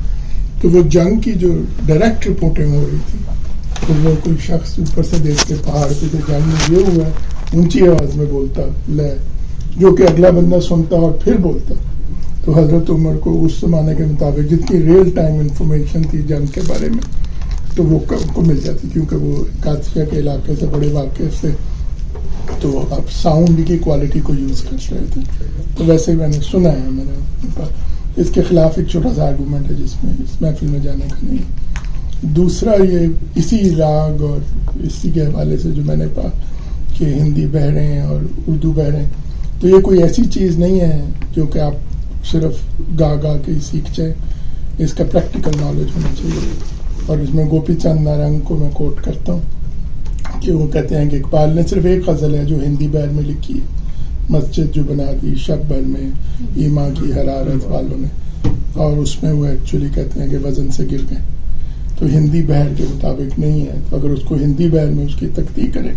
تو وہ جنگ کی جو ڈائریکٹ رپورٹنگ ہو رہی تھی تو وہ کوئی شخص اوپر سے دیکھ کے پہاڑ پہ جو جنگ میں یہ ہوا اونچی آواز میں بولتا لے جو کہ اگلا بندہ سنتا اور پھر بولتا. تو حضرت عمر کو اس زمانے کے مطابق جتنی ریئل ٹائم انفارمیشن تھی جنگ کے بارے میں تو وہ کو مل جاتی کیونکہ وہ قادسیہ کے علاقے سے بڑے واقف سے تو آپ ساؤنڈ کی کوالٹی کو یوز کر رہے تھے. تو ویسے ہی میں نے سنا ہے میں نے اس کے خلاف ایک چھوٹا سا آرگومنٹ ہے جس میں اس محفل میں جانے کا نہیں. دوسرا یہ اسی راگ اور اسی کے حوالے سے جو میں نے کہا کہ ہندی بہہ رہے ہیں اور اردو بہہ رہے ہیں تو یہ کوئی ایسی چیز نہیں ہے جو کہ آپ صرف گا کے ہی سیکھ جائیں، اس کا پریکٹیکل نالج ہونا چاہیے. اور اس میں گوپی چند نارنگ کو میں کوٹ کرتا ہوں کہ وہ کہتے ہیں کہ اقبال نے صرف ایک غزل ہے جو ہندی بہر میں لکھی ہے، مسجد جو بنا دی شب بھر میں ایما کی حرارت والوں نے، اور اس میں وہ ایکچولی کہتے ہیں کہ وزن سے گر گئے. تو ہندی بہر کے مطابق نہیں ہے، تو اگر اس کو ہندی بہر میں اس کی تقدیر کرے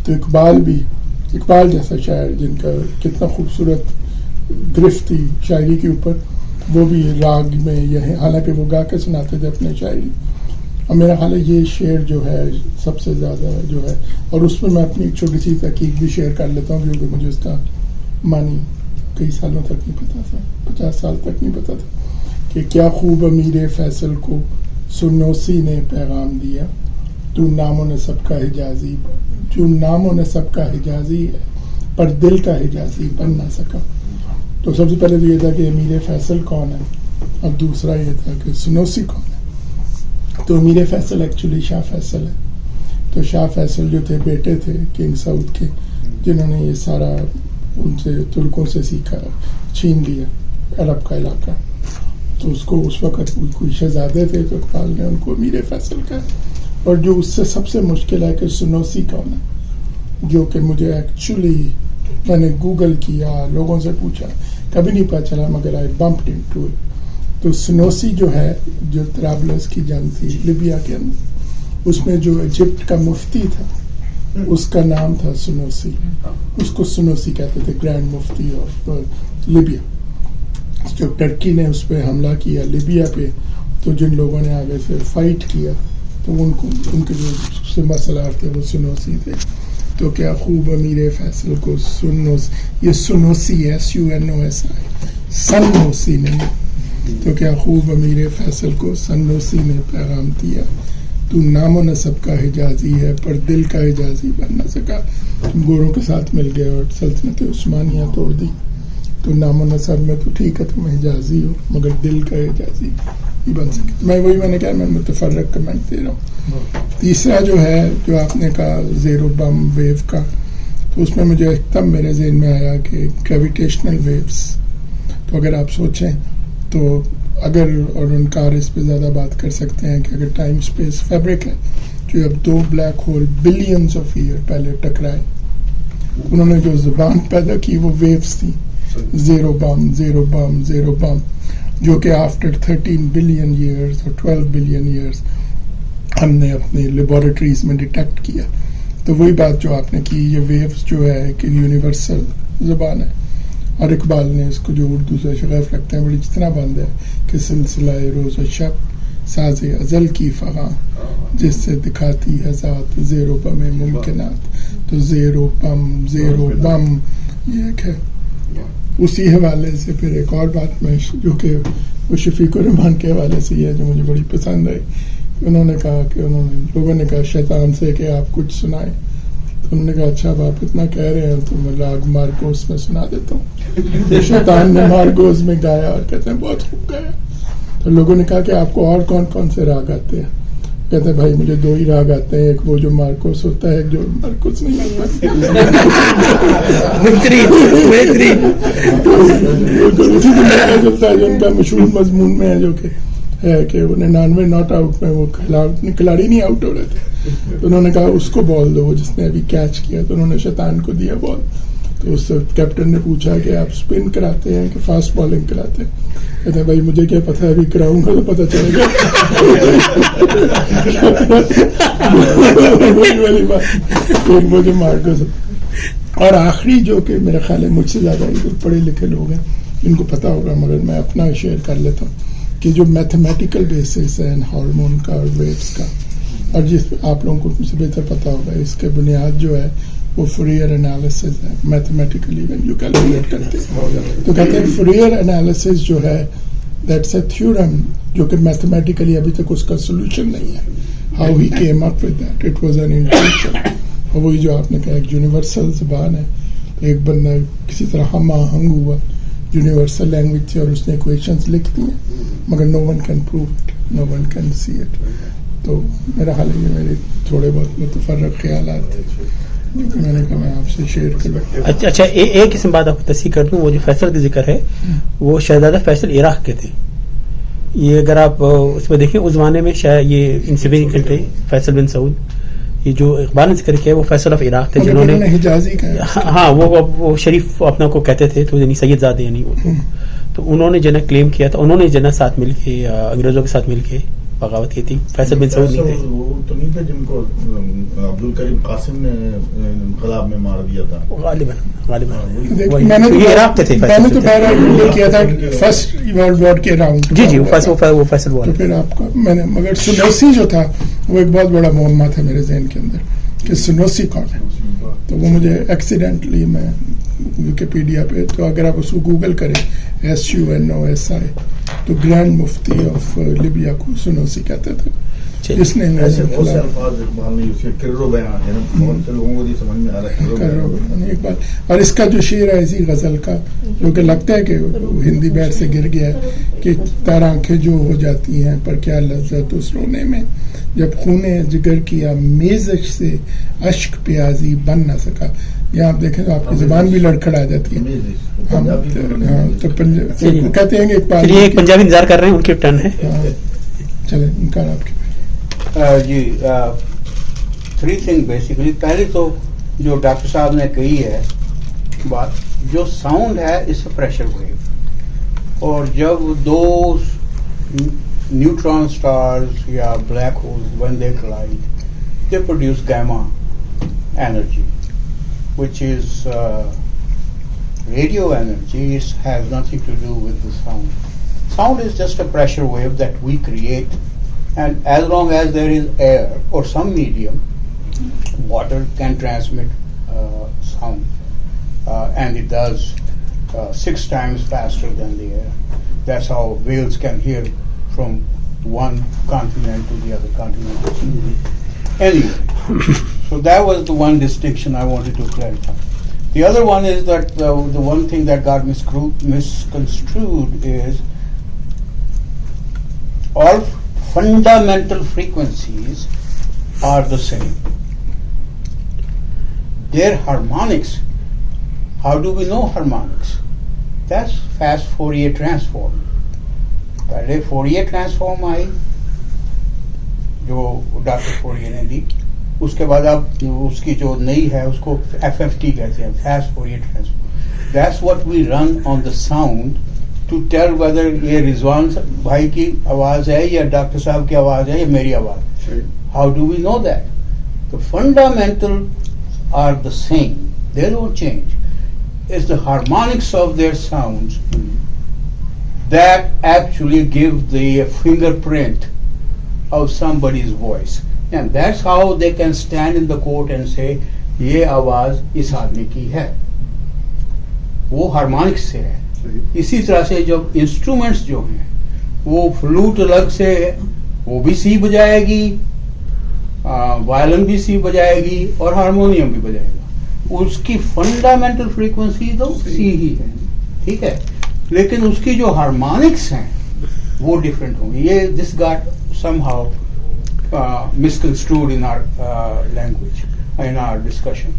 تو اقبال جیسا شاعر جن کا کتنا خوبصورت گرفت تھی شاعری کے اوپر، وہ بھی راگ میں یہ حالانکہ وہ گا کے سناتے تھے اپنے شاعری. اور میرا خیال ہے یہ شعر جو ہے سب سے زیادہ جو ہے، اور اس میں اپنی ایک چھوٹی سی تحقیق بھی شیئر کر لیتا ہوں کیونکہ مجھے اس کا معنی کئی سالوں تک نہیں پتا تھا، 50 سال تک نہیں پتا تھا کہ کیا خوب امیر فیصل کو سنوسی نے پیغام دیا، تو نام و نسب کا حجازی، جو نام و نسب کا حجازی ہے پر دل کا حجازی بن نہ سکا. تو سب سے پہلے تو یہ تھا کہ امیر فیصل کون ہے، اب دوسرا یہ تھا کہ سنوسی کون ہے. تو امیر فیصل ایکچولی شاہ فیصل ہے. تو شاہ فیصل جو تھے بیٹے تھے کنگ سعود کے، جنہوں نے یہ سارا ان سے ترکوں سے سیکھا، چھین لیا عرب کا علاقہ. تو اس کو اس وقت کوئی شہزادے تھے تو اقبال نے ان کو امیر فیصل کہا. اور جو اس سے سب سے مشکل ہے کہ سنوسی کون ہے، جو کہ مجھے ایکچولی میں نے گوگل کیا، لوگوں سے پوچھا، کبھی نہیں پتا چلا، مگر آئی بمپڈ انٹو اٹ. تو سنوسی جو ہے، جو طرابلس کی جنگ تھی لیبیا کے اندر، اس میں جو ایجپٹ کا مفتی تھا اس کا نام تھا سنوسی. اس کو سنوسی کہتے تھے، گرینڈ مفتی آف لیبیا. جو ٹرکی نے اس پہ حملہ کیا لیبیا پہ، تو جن لوگوں نے آگے سے فائٹ کیا تو ان کے جو مسئلہ تھے وہ سنوسی تھے. تو کیا خوب امیر فیصل کو یہ سنوسی ہے، SUNOSI، سنوسی نہیں. تو کیا خوب امیر فیصل کو سنوسی نے پیغام دیا، تو نام و نسب کا حجازی ہے پر دل کا حجازی بن نہ سکا. تم گوروں کے ساتھ مل گئے اور سلطنت عثمانیہ توڑ دی. تو نام و نسب میں تو ٹھیک ہے تم حجازی ہو، مگر دل کا حجازی ہی بن سکے. میں نے کہا میں متفرق کمنٹ دے رہا ہوں. تیسرا جو ہے جو آپ نے کہا زیرو بم ویو کا، تو اس میں مجھے ایک دم میرے ذہن میں آیا کہ گریویٹیشنل ویوز. تو اگر آپ سوچیں تو اگر، اور انکار اس پہ زیادہ بات کر سکتے ہیں کہ اگر ٹائم اسپیس فیبرک ہے جو اب 2 black hole billions of year پہلے ٹکرائے، انہوں نے جو زبان پیدا کی وہ ویوز تھی، زیرو بم زیرو بم زیرو بم، جو کہ آفٹر 13 بلین ایئرز اور 12 بلین ایئرز ہم نے اپنی لیبارٹریز میں ڈیٹیکٹ کیا. تو وہی بات جو آپ نے کی، یہ ویوز جو ہے کہ یونیورسل زبان ہے. اور اقبال نے اس کو جو اردو سے شگاف رکھتے ہیں بڑی جتنا بند ہے کہ سلسلہ روز و شب ساز ازل کی فغاں جس سے دکھاتی ہے ذات زیر و بم ممکنات. تو زیر و بم یہ ایک ہے. اسی حوالے سے پھر ایک اور بات میں جو کہ وہ شفیق الرحمان کے حوالے سے ہے جو مجھے بڑی پسند آئی. انہوں نے کہا کہ لوگوں نے کہا شیطان سے کہ آپ کچھ سنائیں. تو انہوں نے کہا اچھا اب آپ اتنا کہہ رہے ہیں تو میں راگ مارگوس میں سنا دیتا ہوں. شیطان نے مارگوس میں گایا اور کہتے ہیں بہت خوب گایا. تو لوگوں نے کہا کہ آپ کو اور کون کون سے راگ آتے ہیں؟ کہتے ہیں بھائی مجھے 2 ہی راگ آتے ہیں، ایک وہ جو مارکوس ہوتا ہے، ایک جو مارکوس نہیں آتا. ان کا مشہور مضمون میں ہے جو کہ ہے کہ 99 ناٹ آؤٹ میں وہ کھلاڑی نہیں آؤٹ ہو رہے تھے. تو انہوں نے کہا اس کو بال دو جس نے ابھی کیچ کیا. تو انہوں نے شیطان کو دیا بال. تو اس سے کیپٹن نے پوچھا کہ آپ اسپن کراتے ہیں کہ فاسٹ بالنگ کراتے ہیں؟ کہتے ہیں بھائی مجھے کیا پتا ہے، ابھی کراؤں گا تو پتا چلے گا. والی بات مجھے مارکوس. اور آخری جو کہ میرا خیال ہے مجھ سے زیادہ پڑھے لکھے لوگ ہیں جن کو پتا ہوگا، مگر میں اپنا شیئر کر لیتا ہوں کہ جو میتھمیٹیکل بیسس ہے ہارمون کا اور ویوز کا، اور جس آپ لوگوں کو مجھ سے بہتر پتا ہوگا، اس کے بنیاد جو ہے وہ فورئر انالیسس ہے. میتھمیٹیکلی وین یو کیلکولیٹ کرتے ہیں تو کہتے ہیں فورئر انالیسس جو ہے دیٹس اے تھیورم جو کہ میتھمیٹیکلی ابھی تک اس کا سولوشن نہیں ہے. How he came up with that, it was an intuition. اور وہی جو آپ نے کہا ایک یونیورسل زبان ہے، ایک بندہ کسی طرح ہم آہنگ ہوا یونیورسل لینگویج سے اور اس نے ایکویشنز لکھ دی ہیں، مگر no one can prove it, no one can see it. تو میرا حال ہے یہ میرے تھوڑے بہت متفرق خیالات تھے. جو کہ میں نے کہا میں آپ سے شیئر کروں. اچھا ایک قسم بات آپ کو تصحیح کر دوں, وہ جو فیصل کا ذکر ہے وہ شہزادہ فیصل عراق کے تھے. یہ اگر آپ اس میں دیکھیں اس زمانے میں شاید یہ انسیبین کنٹری فیصل بن سعود, یہ جو اقبال نے ذکر کیا وہ فیصل آف عراق تھے جنہوں نے حجازی کا ہاں وہ شریف اپنا کو کہتے تھے, تو یعنی سید زادے یعنی وہ تو انہوں نے جنہیں کلیم کیا تھا, انہوں نے جنہیں ساتھ مل کے انگریزوں کے ساتھ مل کے بغاوت کی تھی. فیصل بن سعود نہیں تھے, وہ تو نہیں تھے جن کو عبد الکریم قاسم نے انقلاب میں مار دیا تھا غالباً میں نے یہ عراق کے تھے. میں نے تو پہلے یہ کیا تھا فرسٹ ورلڈ وار کے راؤنڈ. جی وہ فیصل تو پھر آپ کو میں نے مگر سنوسی جو تھا وہ ایک بہت بڑا معمہ تھا میرے ذہن کے اندر کہ سنوسی کون ہے. تو وہ مجھے ایکسیڈنٹلی میں ویکیپیڈیا پہ, تو اگر آپ اس کو گوگل کریں SUNOSI تو گرینڈ مفتی آف لیبیا کو سنوسی کہتے تھے, جس نے ایسے بہت سے الفاظ اقبال نے یوز کیے. کرو بیان ہے نا, بہت سے لوگوں کو یہ سمجھ میں آ رہا ہے کرو بیان ایک بات. اور اس کا جو شعر ہے اسی غزل کا جو کہ لگتا ہے کہ ہندی بیر سے گر گیا ہے کہ تار آنکھیں جو ہو جاتی ہیں پر کیا لذت اس رونے میں, جب خونے جگر کیا میزش سے اشک پیازی بن نہ سکا. یہاں آپ دیکھیں تو آپ کی زبان بھی لڑکھڑا جاتی ہے. تو کہتے ہیں کہ ایک پنجابی انتظار کر رہے ہیں, ان کی ٹرن ہے. چلیں انکار آپ کی. جی 3 تھنگ بیسیکلی. پہلے تو جو ڈاکٹر صاحب نے کہی ہے بات, جو ساؤنڈ ہے اس پریشر ویو, اور جب دو نیوٹران اسٹارز یا black holes when they collide they produce gamma energy which is radio energy. It has nothing to do with the sound. Sound is just a pressure wave that we create, and as long as there is air or some medium, water can transmit sound, and it does 6 times faster than the air. That's how whales can hear from one continent to the other continent. Anyway, so that was the one distinction I wanted to clarify. The other one is that the one thing that got misconstrued is all fundamental frequencies are the same. Their harmonics, how do we know harmonics? That's fast Fourier transform. پہلے Fourier transform آئی جو doctor Fourier نے دی, اس کے بعد اب اس کی جو نئی ہے اس کو FFT کہتے ہیں, fast Fourier transform. That's what we run on the sound to tell whether یہ رضوان بھائی کی آواز ہے یا ڈاکٹر صاحب کی آواز ہے یا میری آواز. How do we know that? The fundamental are the same, they don't change. It's the harmonics of their sounds that actually give the fingerprint of somebody's voice, and that's how they can stand in the court and say یہ آواز اس آدمی کی ہے, وہ harmonics سے ہے. اسی طرح سے جب انسٹرومنٹس جو ہیں وہ فلوٹ الگ سے وہ بھی سی بجائے گی, وائلن بھی سی بجائے گی اور ہارمونیم بھی بجائے گا, اس کی فنڈامنٹل فریکوینسی تو سی ہی ہے, ٹھیک ہے, لیکن اس کی جو ہارمونکس ہیں وہ ڈفرینٹ ہوں گے. یہ this got somehow misconstrued in our language in our discussion.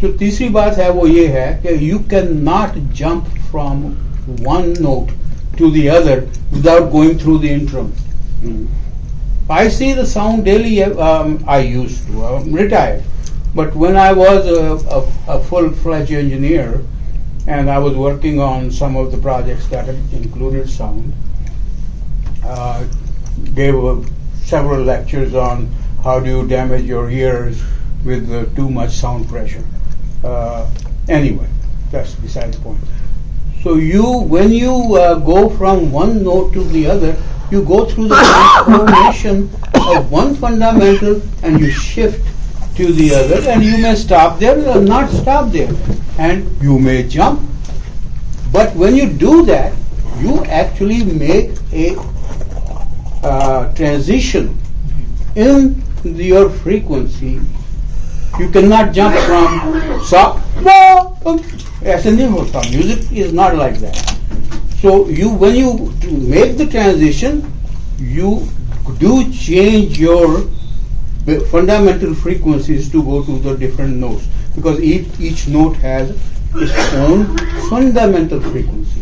جو تیسری بات ہے وہ یہ ہے کہ you can not jump from one note to the other without going through the interim. I see the sound daily. I used to. I'm retired, but when I was a full-fledged engineer, and I was working on some of the projects that included sound, gave several lectures on how do you damage your ears with too much sound pressure. Anyway, that's beside the point. So when you go from one note to the other, you go through the transformation of one fundamental and you shift to the other, and you may stop there or not stop there, and you may jump. But when you do that, you actually make a transition in your frequency. You cannot jump from ایسے نہیں ہوتا. Music is not like that. So when you make the transition, you do change your fundamental frequencies to go to the different notes, because each note has its own fundamental frequency.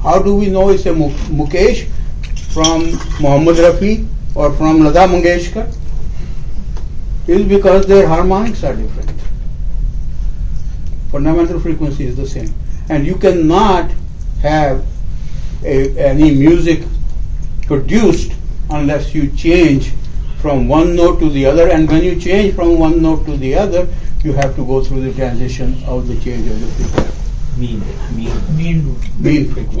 How do we know it's a Mukesh from Mohammed Rafi or from Lata Mangeshkar? Is because their harmonics are different. Fundamental frequency is the same, and you cannot have any music produced unless you change from one note to the other, and when you change from one note to the other, you have to go through the transition of the change of the frequency. Mean frequency.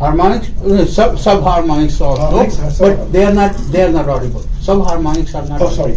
harmonics, sub harmonics also, but they are not audible. Sub harmonics are not. Oh, sorry.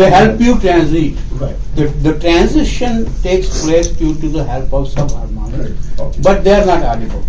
They help you transit. Right. The transition takes place due to the help of sub harmonics, Right. Okay. but they are not audible.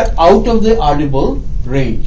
are out of the audible range.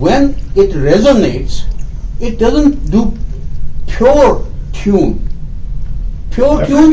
when it resonates, it doesn't do pure tune. Pure tune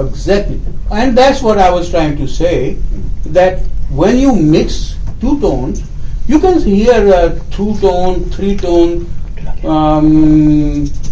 Exactly, and that's what I was trying to say, that when you mix two tones, you can hear 2-tone, 3-tone.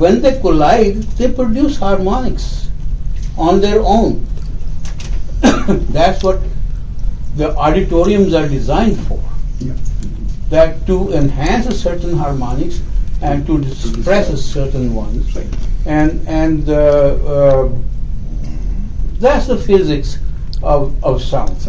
when they collide they produce harmonics on their own. That's what the auditoriums are designed for, that to enhance a certain harmonics and to express a certain ones, and that's the physics of sound.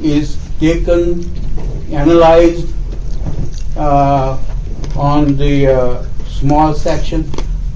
is taken, analyzed on the small section.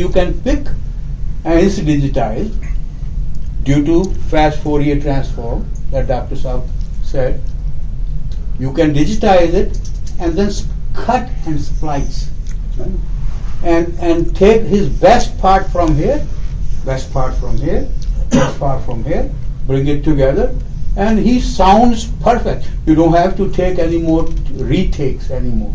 you can pick and it's digitized due to fast Fourier transform that Dr. Saab said. You can digitize it and then cut and splice, and take his best part from here, best part from here, best part from here, bring it together, and he sounds perfect. You don't have to take any more retakes anymore.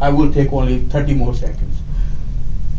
I will take only 30 more seconds.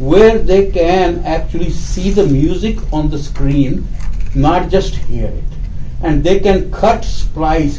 where they can actually see the music on the screen, not just hear it, and they can cut, splice.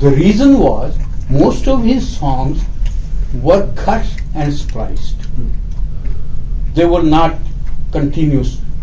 The reason was most of his songs were cut and spliced. They were not continuous.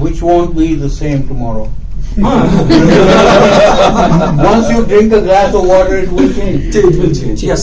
Which won't be the same tomorrow. Once you drink a glass of water, it will change. It will change. Yes,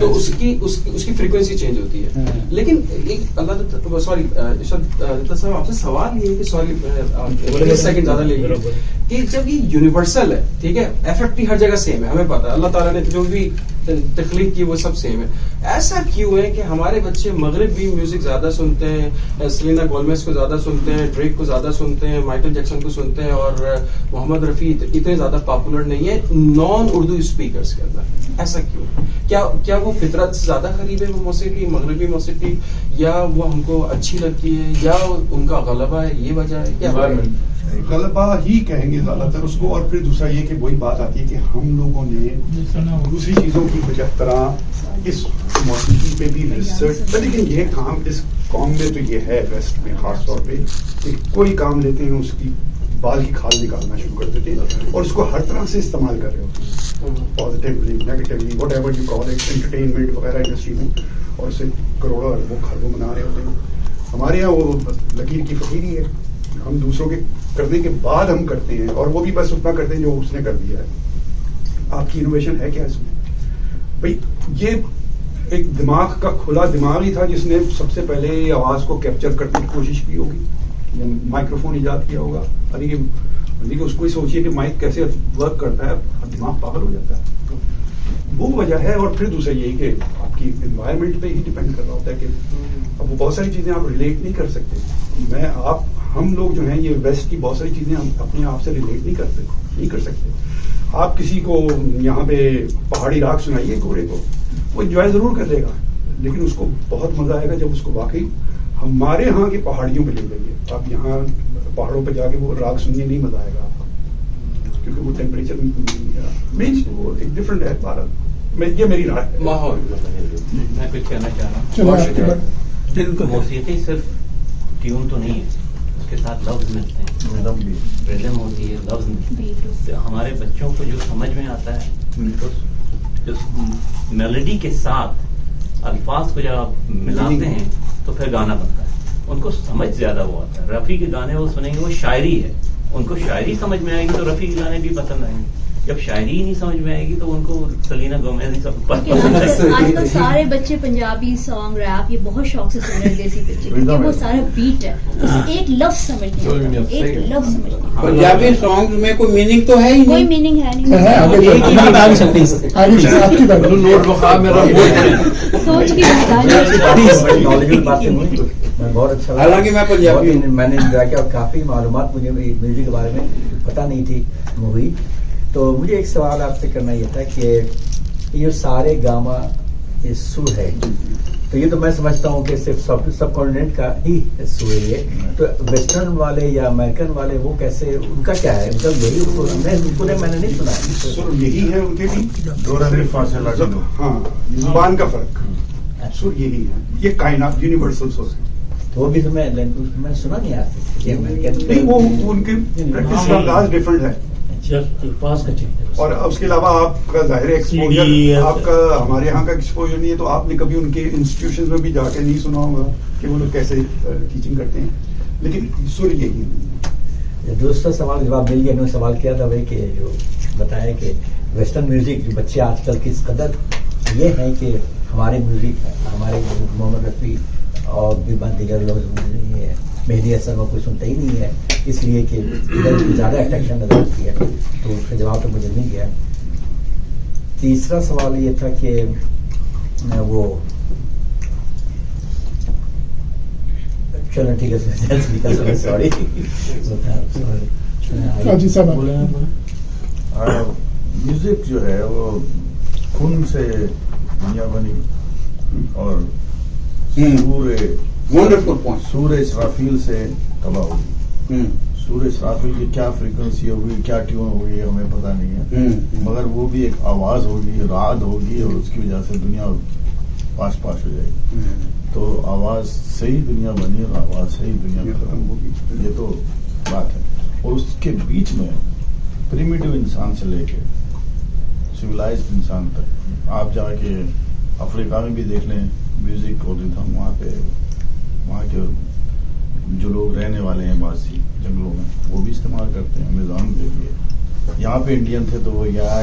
تو اس کی frequency change ہوتی ہے. لیکن ایک اللہ sorry صاحب آپ سے سوال یہ ہے کہ سوری سیکنڈ زیادہ لے لیجیے کہ جب یہ یونیورسل ہے, ٹھیک ہے, FFT ہر جگہ سیم ہے, ہمیں پتا ہے اللہ تعالیٰ نے جو بھی تخلیق کی وہ سب سیم ہے, ایسا کیوں ہے کہ ہمارے بچے مغربی میوزک زیادہ سنتے ہیں, سلینا گولمیز کو زیادہ سنتے ہیں, ڈریک کو زیادہ سنتے ہیں, مائیکل جیکسن کو سنتے ہیں, اور محمد رفیع اتنے زیادہ پاپولر نہیں ہے نان اردو اسپیکرز کے اندر؟ ایسا کیوں؟ کیا وہ فطرت سے زیادہ قریب ہے وہ موسیقی, مغربی موسیقی, یا وہ ہم کو اچھی لگتی ہے, یا ان کا غلبہ ہے, یہ وجہ ہے کیا؟ غلبہ ہی کہیں گے زیادہ تر اس کو. اور پھر دوسرا یہ کہ وہی بات آتی ہے کہ ہم لوگوں نے دوسری چیزوں کی وجہ طرح اس موسیقی پہ بھی ریسرچ, لیکن یہ کام اس قوم میں تو یہ ہے ویسٹ میں خاص طور پہ کہ کوئی کام لیتے ہیں اس کی بال کی کھال نکالنا شروع کر دیتے ہیں اور اس کو ہر طرح سے استعمال کر رہے ہوتے ہیں, positively negatively what ever you call it, entertainment وغیرہ انڈسٹری میں, اور اسے کروڑوں اربوں خربوں بنا رہے ہوتے ہیں. ہمارے یہاں وہ لکیر کی فقیری ہے, ہم دوسروں کے کرنے کے بعد ہم کرتے ہیں, اور وہ بھی بس اتنا کرتے ہیں جو اس نے کر دیا ہے. آپ کی انوویشن ہے کیا اس میں؟ بھائی یہ ایک دماغ کا کھلا دماغ ہی تھا جس نے سب سے پہلے آواز کو کیپچر کرنے کی کوشش کی ہوگی, یا مائکروفون ایجاد کیا ہوگا. ابھی اس کو ہی سوچیے کہ مائک کیسے ورک کرتا ہے, دماغ پاگل ہو جاتا ہے. وہ وجہ ہے. اور پھر دوسرا یہی کہ آپ کی انوائرمنٹ پہ ہی ڈپینڈ کر رہا ہوتا ہے کہ اب وہ بہت ساری چیزیں آپ ریلیٹ نہیں کر سکتے. ہم لوگ جو ہیں یہ ویسٹ کی بہت ساری چیزیں ہم اپنے آپ سے ریلیٹ نہیں کر سکتے. آپ کسی کو یہاں پہ پہاڑی راگ سنائیے گھوڑے کو, وہ انجوائے ضرور کر لے گا, لیکن اس کو بہت مزہ آئے گا جب اس کو واقعی ہمارے ہاں کی پہاڑیوں پہ لے جائیے. آپ یہاں پہاڑوں پہ جا کے وہ راگ سنیے, نہیں مزہ آئے گا آپ کو, کیونکہ وہ ٹیمپریچر مینس وہ ایک ڈفرنٹ ہے بھارت میں. یہ میری رائے ہے. ماحول میں کچھ کہنا چاہ رہا ہوں, موسیقی صرف ٹیون تو نہیں ہے, اس کے ساتھ لفظ ملتے ہیں, ریدم ہوتی ہے, لفظ ملتے ہیں. ہمارے بچوں کو جو سمجھ میں آتا ہے تو میلڈی کے ساتھ الفاظ کو جب آپ ملاتے ہیں تو پھر گانا بنتا ہے. ان کو سمجھ زیادہ وہ آتا ہے. رفیع کے گانے وہ سنیں گے, وہ شاعری ہے, ان کو شاعری سمجھ میں آئے گی تو رفیع کے گانے بھی پسند آئیں گے. جب شاعری ہی نہیں سمجھ میں آئے گی تو ان کو سلینا گومیز ہی سب آج کل سارے بچے پنجابی سانگ ریپ یہ بہت شوق سے سن رہے ہیں, دیسی بچے, کیونکہ وہ سارا بیٹ ہے, ایک لفظ سمجھتے ہیں, ایک لفظ سمجھتے ہیں. پنجابی سانگ میں کوئی میننگ تو ہے ہی نہیں, کوئی میننگ ہے نہیں. سوچ کے بہت اچھا, حالانکہ میں پنجابی میں نے انجوائے کیا, کافی معلومات مجھے میوزک کے بارے میں پتہ نہیں تھی ہوئی. تو مجھے ایک سوال آپ سے کرنا یہ تھا کہ یہ سارے گاما یہ سر ہے, تو یہ تو میں سمجھتا ہوں کہ صرف سب کانٹیننٹ کا ہی سر ہے یہ, تو ویسٹرن والے یا امریکن والے وہ کیسے, ان کا کیا ہے مطلب؟ یہی میں نے نہیں سنا ہے. سر یہی ہے ان کے بھی فاصلہ, ہاں زبان کا فرق, سر یہی ہے, یہ کائنات یونیورسل سورس ہے. تو وہ بھی تو میں سنا نہیں آتا, وہ ان کے پریکٹس کا انداز ڈفرنٹ ہے. اور اس کے علاوہ آپ کا ظاہر ایکسپوجر آپ کا ہمارے یہاں کا ایکسپوجر نہیں ہے, تو آپ نے کبھی ان کے انسٹیٹیوشن میں بھی جا کے نہیں سنا ہوگا کہ وہ لوگ کیسے ٹیچنگ کرتے ہیں. لیکن سر یہی ہے. دوسرا سوال جواب مل گیا. انہوں نے سوال کیا تھا بھائی کہ جو بتایا کہ ویسٹرن میوزک جو بچے آج کل کس قدر یہ ہیں کہ ہمارے میوزک ہمارے محمد رفیع اور بھی دیگر لوگ مہدی حسن کو کوئی سنتا ہی نہیں ہے, اس لیے کہ ادھر زیادہ اٹریکشن نظر آتی ہے. تو اس کا جواب تو مجھے مل گیا. تیسرا سوال یہ تھا کہ وہ چلو ٹھیک ہے, سوری میوزک جو ہے وہ خون سے دنیا بنی, اور سور اسرافیل سے تباہ ہوگی. سور اسرافیل کی کیا فریکوینسی ہوگی, کیا ٹیون ہوگی, ہمیں پتہ نہیں ہے, مگر وہ بھی ایک آواز ہوگی, راگ ہوگی, اور اس کی وجہ سے دنیا پاس ہو جائے گی. تو آواز سے ہی دنیا بنی اور آواز سے ہی دنیا ختم ہوگی, یہ تو بات ہے. اور اس کے بیچ میں پریمیٹو انسان سے لے کے سویلائزڈ انسان تک آپ جا کے افریقہ میں بھی دیکھ لیں, میوزک ہوتے تھا وہاں کے جو لوگ رہنے والے ہیں باسی جنگلوں میں, وہ بھی استعمال کرتے ہیں نظام کے لیے. یہاں پہ انڈین تھے تو وہ یا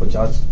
50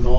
9,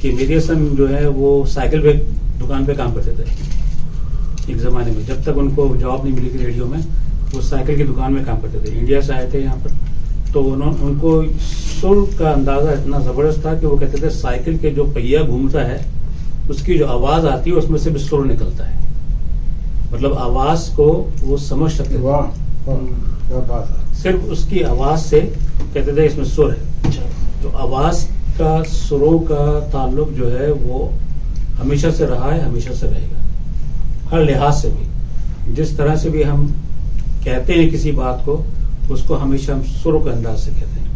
کہ میری اسم جو ہے وہ سائیکل پہ دکان پہ کام کرتے تھے ایک زمانے میں. جب تک ان کو جاب نہیں ملی تھی ریڈیو میں, وہ سائیکل کی دکان میں کام کرتے تھے. انڈیا سے آئے تھے یہاں پر, تو ان کو سر کا اندازہ اتنا زبردست تھا کہ وہ کہتے تھے سائیکل کے جو پہیا گھومتا ہے اس کی جو آواز آتی ہے اس میں سے بھی سر نکلتا ہے. مطلب آواز کو وہ سمجھ سکتے تھے صرف اس کی آواز سے, کہتے تھے اس میں سر ہے. تو آواز کا سروں کا تعلق جو ہے وہ ہمیشہ سے رہا ہے, ہمیشہ سے رہے گا, ہر لحاظ سے بھی. جس طرح سے بھی ہم کہتے ہیں کسی بات کو, اس کو ہمیشہ ہم سروں کے انداز سے کہتے ہیں.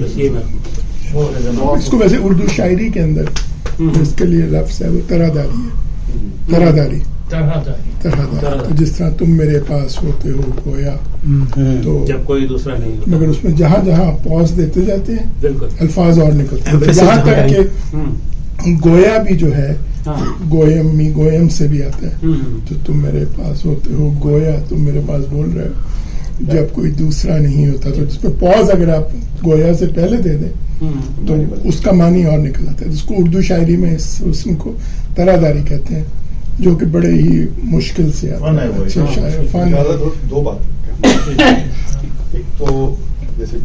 بس یہ میں اس کو ویسے اردو شاعری کے اندر اس کے لیے لفظ ہے وہ طرح داری. تو جس طرح تم میرے پاس ہوتے ہو گویا, تو جب کوئی دوسرا نہیں ہوتا, مگر اس میں جہاں جہاں پوز دیتے جاتے ہیں بالکل الفاظ اور نکلتے ہیں. یہاں تک کہ گویا بھی جو ہے گویم سے بھی آتا ہے. تو تم میرے پاس ہوتے ہو گویا, تم میرے پاس بول رہے ہو جب کوئی دوسرا نہیں ہوتا. تو جس پہ پوز اگر آپ گویا سے پہلے دے دیں تو اس کا معنی اور نکل آتا ہے, جس کو اردو شاعری میں اس حسن کو طرح داری کہتے ہیں, جو کہ بڑے ہی مشکل سے آتا ہے. اچھے شاعر فن. دو بات, ایک تو جیسے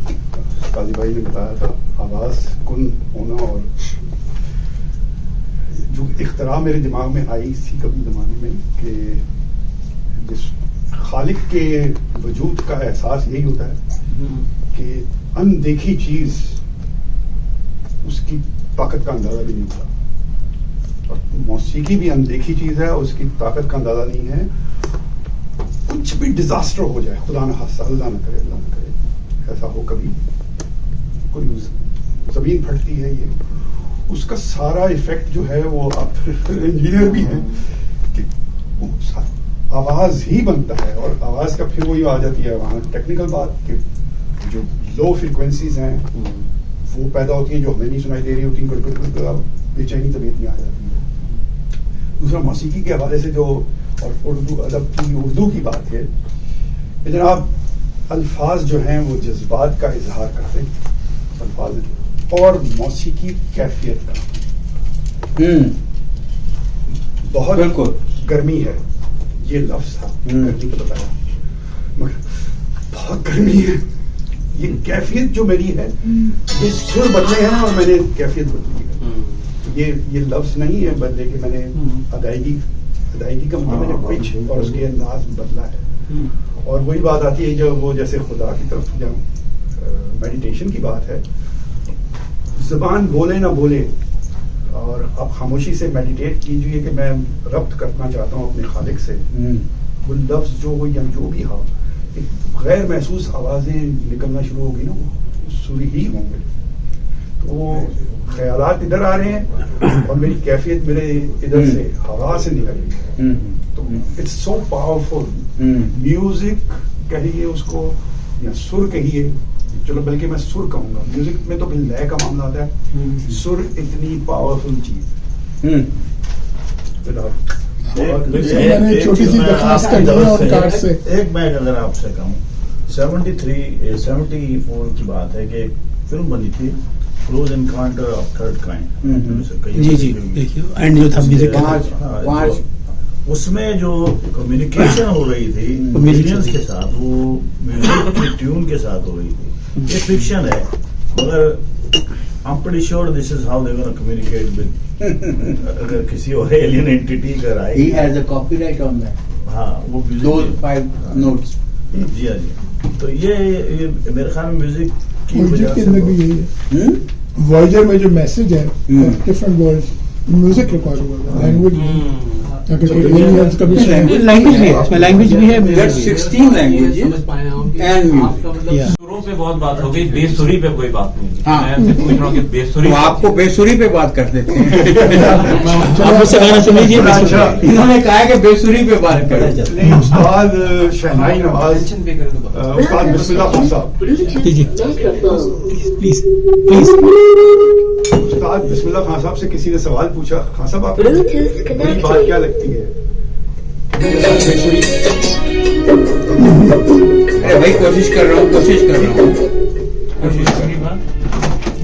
قاضی بھائی نے بتایا تھا آواز کن ہونا, اور جو اختراع میرے دماغ میں آئی تھی کبھی زمانے میں کہ جس خالق کے وجود کا احساس یہی ہوتا ہے کہ اندیکھی چیز اس کی طاقت کا اندازہ بھی نہیں ہوتا, اور موسیقی بھی اندیکھی چیز ہے, اس کی طاقت کا اندازہ نہیں ہے. کچھ بھی ڈیزاسٹر ہو جائے, خدا نہ خاصہ, اللہ نہ کرے ایسا ہو کبھی, کوئی زمین پھٹتی ہے, یہ اس کا سارا ایفیکٹ جو ہے وہ آپ انجینئر بھی ہیں کہ آواز ہی بنتا ہے. اور آواز کا پھر وہی آ جاتی ہے وہاں ٹیکنیکل بات کہ جو لو فریکوینسیز ہیں وہ پیدا ہوتی ہیں جو ہمیں نہیں سنائی دے رہی ہوتی ہیں, بے چینی طبیعت میں آ جاتی ہے. دوسرا موسیقی کے حوالے سے جو, اور اردو ادب کی اردو کی بات ہے جناب, الفاظ جو ہیں وہ جذبات کا اظہار کرتے ہیں, الفاظ اور موسیقی کیفیت کا. بہت گرمی ہے, یہ لفظ تھا گرمی کا بتایا, مگر بہت گرمی ہے, یہ کیفیت جو میری ہے, یہ سر بدلے ہیں اور میں نے کیفیت بدلی ہے. یہ لفظ نہیں ہے بدلے کہ میں نے ادائیگی کا مطلب میں نے پچ اور اس کے انداز بدلا ہے. اور وہی بات آتی ہے جو وہ جیسے خدا کی طرف جب میڈیٹیشن کی بات ہے, زبان بولے نہ بولے اور آپ خاموشی سے میڈیٹیٹ کیجیے کہ میں ربط کرنا چاہتا ہوں اپنے خالق سے. وہ لفظ جو ہو یا جو بھی ہو, غیر محسوس آوازیں نکلنا شروع ہوگی نا, وہ سری ہی ہوں گے. تو وہ خیالات ادھر آ رہے ہیں اور میری کیفیت میرے ادھر سے ہوا سے نکل رہی ہے. تو اٹس سو پاورفل. میوزک کہیے اس کو یا سر کہیے, چلو بلکہ میں سر کہوں گا, میوزک میں تو پھر لے کا معاملہ آتا ہے. سر اتنی پاورفل چیز. چھوٹی سی درخواست کرنی ہے اور کارڈ سے ایک میں اگر آپ سے کہوں 74 کی بات ہے کہ فلم بنی تھی close encounter of third kind. جی دیکھیے اینڈ جو تھا میوزک اس میں جو کمیونیکیشن ہو رہی تھی ملینز کے ساتھ, وہ میوزک کی ٹیون کے ساتھ ہو رہی تھی. یہ فکشن ہے مگر I'm pretty sure this is how they're going to communicate with اگر کسی اور alien entity کر آئے. He has a copyright on that. ہاں وہ those 5 notes. جی ہاں جی. تو یہ میرے خیال میں میوزک کی وجہ کے اندر بھی یہی ہے. وائجر میں جو میسج ہے ڈفرنٹ ورڈ میوزک ریکارڈ ہوا ہے, لینگویج لینگویج بھی ہے, 16 languages and music. سروں پہ بہت بات ہو گئی, بے سری پہ کوئی بات نہیں. میں آپ سے پوچھ رہا ہوں کہ بے سری, آپ کو بے سری پہ بات کر دیتے ہیں. آپ مجھ سے گانا سن لیجیے. انہوں نے کہا کہ بے سری پہ بات کریں. استاد شہنائی نواز, استاد بسم اللہ خان صاحب, جی پلیز پلیز. استاد بسم اللہ خان صاحب سے کسی نے سوال پوچھا, خان صاحب آپ کو بڑی بات کیا لگتی ہے؟ بھائی کوشش کر رہا ہوں.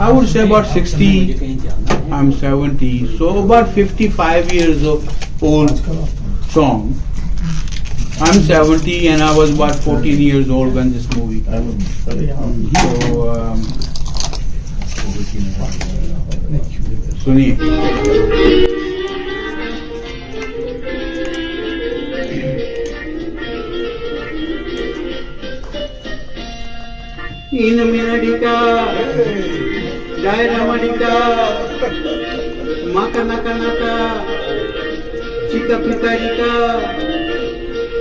I would say about 60, I'm 70, so about 55 years old song. I'm 70 and I was about 14 years old when this movie came. So, suniye. In Minadika, Jaira Madika, Makanaka Naka, Chika Pikarika,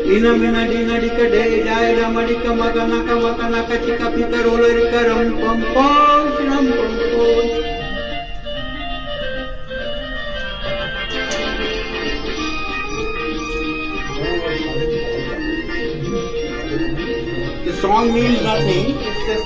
In Minadika, Jaira Madika, Makanaka, Makanaka, Chika Pikarolika, Ram Pam Pom, Ram Pam Pom. The song means nothing, it's just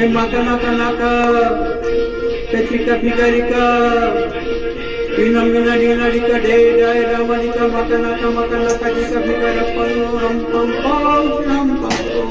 Makanaka, Petrika Pigarika, Pinamina Dinarika, Deda, Manika, Makanaka, Chika Pigaraka, Ram Pam Pam, Ram Pam Pam.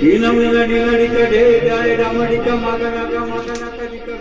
Ina mina dinarika de da da madika magana ka chika